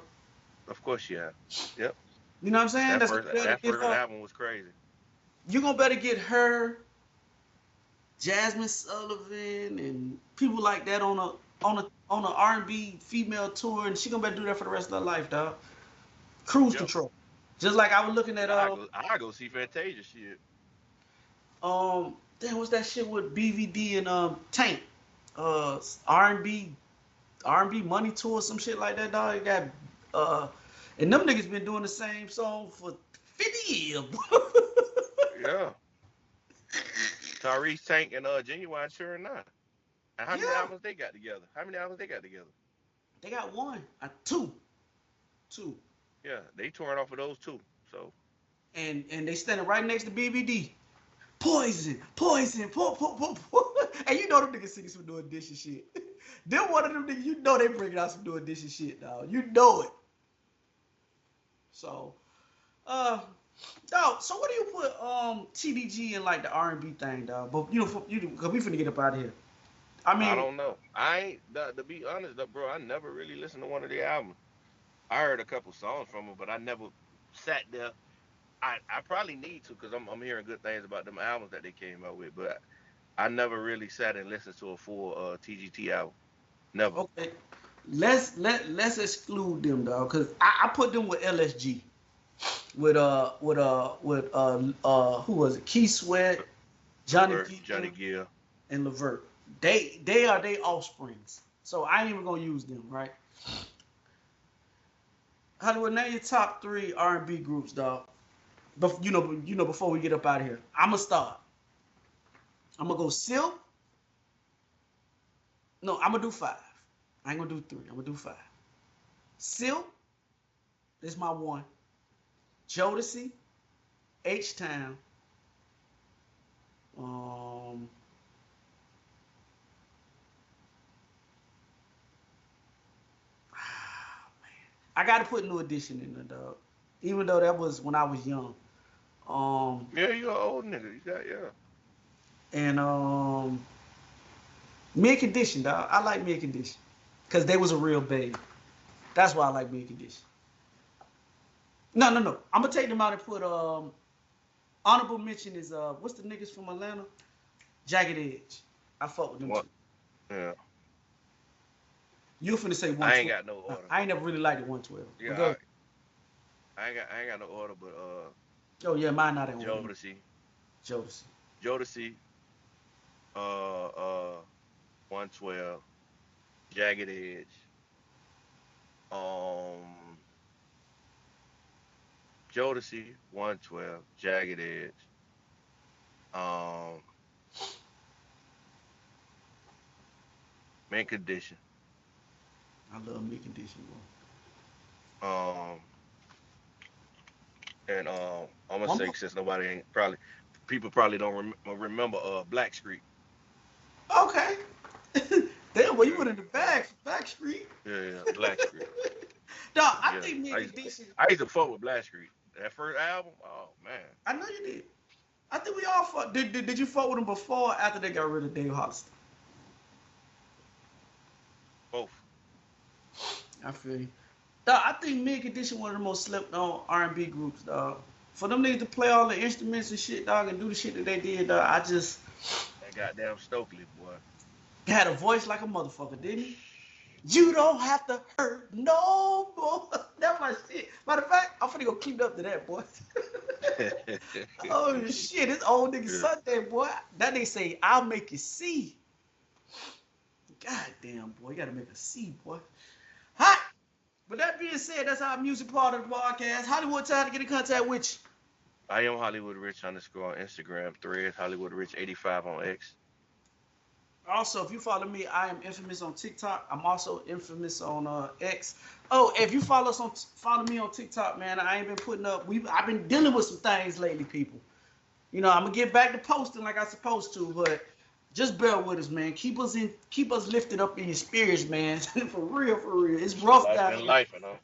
Speaker 1: Of course she have. Yep.
Speaker 2: You know what I'm saying? That's gonna be able to
Speaker 1: That
Speaker 2: get
Speaker 1: first
Speaker 2: her.
Speaker 1: album was crazy.
Speaker 2: You gonna better get her, Jasmine Sullivan, and people like that on a R&B female tour, and she gonna better do that for the rest of her life, dog. Cruise
Speaker 1: Yep.
Speaker 2: control. Just like I was looking at
Speaker 1: I go see Fantasia shit.
Speaker 2: damn, what's that shit with BVD and Tank? R&B R&B money tour, some shit like that, dog. It got and them niggas been doing the same song for 50 years.
Speaker 1: Yeah. Tyrese Tank and Genuine touring now. And how many
Speaker 2: Yeah,
Speaker 1: albums they got together? How many albums they got together?
Speaker 2: they got one, two,
Speaker 1: Yeah, they touring off of those two. So
Speaker 2: and they standing right next to BVD. Poison, poison, and you know them niggas singing some New Edition shit. Them one of them niggas, you know they bringing out some New Edition shit, dog. You know it. So, dog. So what do you put TDG in like the R&B thing, dog? But cause we finna get up out of here. I
Speaker 1: I
Speaker 2: mean,
Speaker 1: don't know. I ain't to be honest, bro. I never really listened to one of their albums. I heard a couple songs from them, but I never sat there. I probably need to because I'm hearing good things about them albums that they came out with, but I never really sat and listened to a full TGT album. Never.
Speaker 2: okay. Let's exclude them, dog, cause I put them with LSG, with who was it? Key Sweat, Johnny
Speaker 1: Levert, Johnny
Speaker 2: Gill,
Speaker 1: Gill.
Speaker 2: and Levert. They are their offsprings. So I ain't even gonna use them, right? Hollywood, name your top 3 R&B groups, dog. But before we get up out of here, I'ma start. I'm gonna go Silk. No, I'm gonna do 5. I ain't gonna do 3. I'm gonna do 5. Silk is my 1. Jodeci, H Town, um, I gotta put New Edition in there, dog. Even though that was when I was young. Um,
Speaker 1: Yeah, you an old nigga. You got
Speaker 2: and Mid Condition, dog. I like Mid Condition because they was a real babe. That's why I like Mid Condition. No. I'm gonna take them out and put honorable mention is what's the niggas from Atlanta? Jagged Edge. I fuck with them
Speaker 1: what?
Speaker 2: too.
Speaker 1: Yeah.
Speaker 2: You finna say
Speaker 1: I ain't
Speaker 2: 112.
Speaker 1: got no order.
Speaker 2: I ain't never really liked the 112. But
Speaker 1: Yeah,
Speaker 2: go.
Speaker 1: I ain't got no order, but
Speaker 2: Oh yeah, mine not in order.
Speaker 1: Jodeci,
Speaker 2: Jodeci.
Speaker 1: Jodeci, uh, uh, 112, Jagged Edge, um, Jodeci, 112, Jagged Edge, um, Mint Condition,
Speaker 2: I love Mid Condition,
Speaker 1: um, and I'm gonna
Speaker 2: bro. One
Speaker 1: say
Speaker 2: more.
Speaker 1: since nobody ain't probably people probably don't remember Black Street.
Speaker 2: Okay. Damn, well, you
Speaker 1: Yeah,
Speaker 2: went in the bag for Backstreet.
Speaker 1: yeah, Black Street.
Speaker 2: Dog, I
Speaker 1: Yeah,
Speaker 2: think me and Kadisha.
Speaker 1: I used to fuck with Blackstreet. That first album, oh man,
Speaker 2: I know you did. I think we all fuck. Did you fuck with them before or after they got rid of Dave Hollister?
Speaker 1: both.
Speaker 2: I feel you. Dog, I think me and Kadisha one of the most slept on R&B groups, dog. For them niggas to play all the instruments and shit, dog, and do the shit that they did, dog, I just
Speaker 1: That goddamn Stokely, boy.
Speaker 2: had a voice like a motherfucker, didn't he? You don't have to hurt no more. That's my shit. Matter of fact, I'm finna go clean up to that, boy. Oh shit, it's old nigga Sunday, boy. That they say, I'll make you see. God damn, boy, you gotta make a see, boy. Hot. But that being said, that's our music part of the podcast. Hollywood Time to get in contact with you.
Speaker 1: I am Hollywood Rich _ on Instagram, Threads, Hollywood Rich 85 on X.
Speaker 2: Also, if you follow me, I am infamous on TikTok. I'm also infamous on X. Oh, if you follow me on TikTok, man, I ain't been putting up. I've been dealing with some things lately, people. You know, I'm gonna get back to posting like I supposed to, but just bear with us, man. Keep us lifted up in your spirits, man. For real, for real. It's rough
Speaker 1: Life
Speaker 2: down
Speaker 1: been
Speaker 2: here.
Speaker 1: life, you know.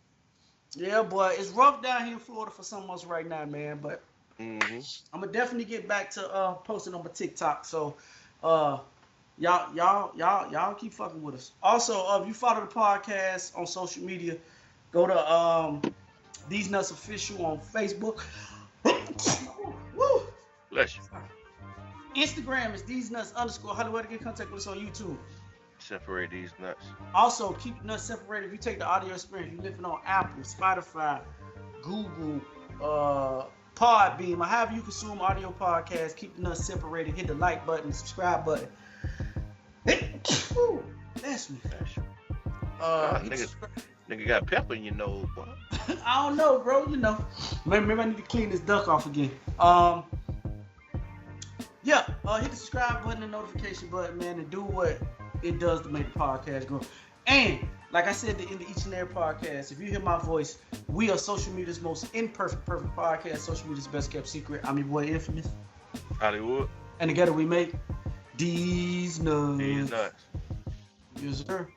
Speaker 2: Yeah, boy, it's rough down here in Florida for some of us right now, man. But
Speaker 1: Mm-hmm.
Speaker 2: I'm gonna definitely get back to posting on my TikTok. So, y'all keep fucking with us. Also, if you follow the podcast on social media, go to Theze Nutz Official on Facebook. Woo!
Speaker 1: Bless you.
Speaker 2: Instagram is Theze Nutz _ Hollywood. To get in contact with us on YouTube.
Speaker 1: Separate these nuts.
Speaker 2: Also, keep the nuts separated. If you take the audio experience, you listen on Apple, Spotify, Google, Podbeam, or however you consume audio podcasts, keep the nuts separated. Hit the like button, subscribe button. Woo, that's me.
Speaker 1: Nigga got pepper in your nose, boy.
Speaker 2: I don't know, bro. You know, maybe I need to clean this duck off again. Yeah, hit the subscribe button and notification button, man, and do what it does to make the podcast grow. And like I said at the end of each and every podcast, if you hear my voice, we are social media's most perfect podcast. Social media's best kept secret. I'm your boy Infamous.
Speaker 1: Hollywood.
Speaker 2: And together we make Theze Nutz.
Speaker 1: These nuts.
Speaker 2: Yes, sir.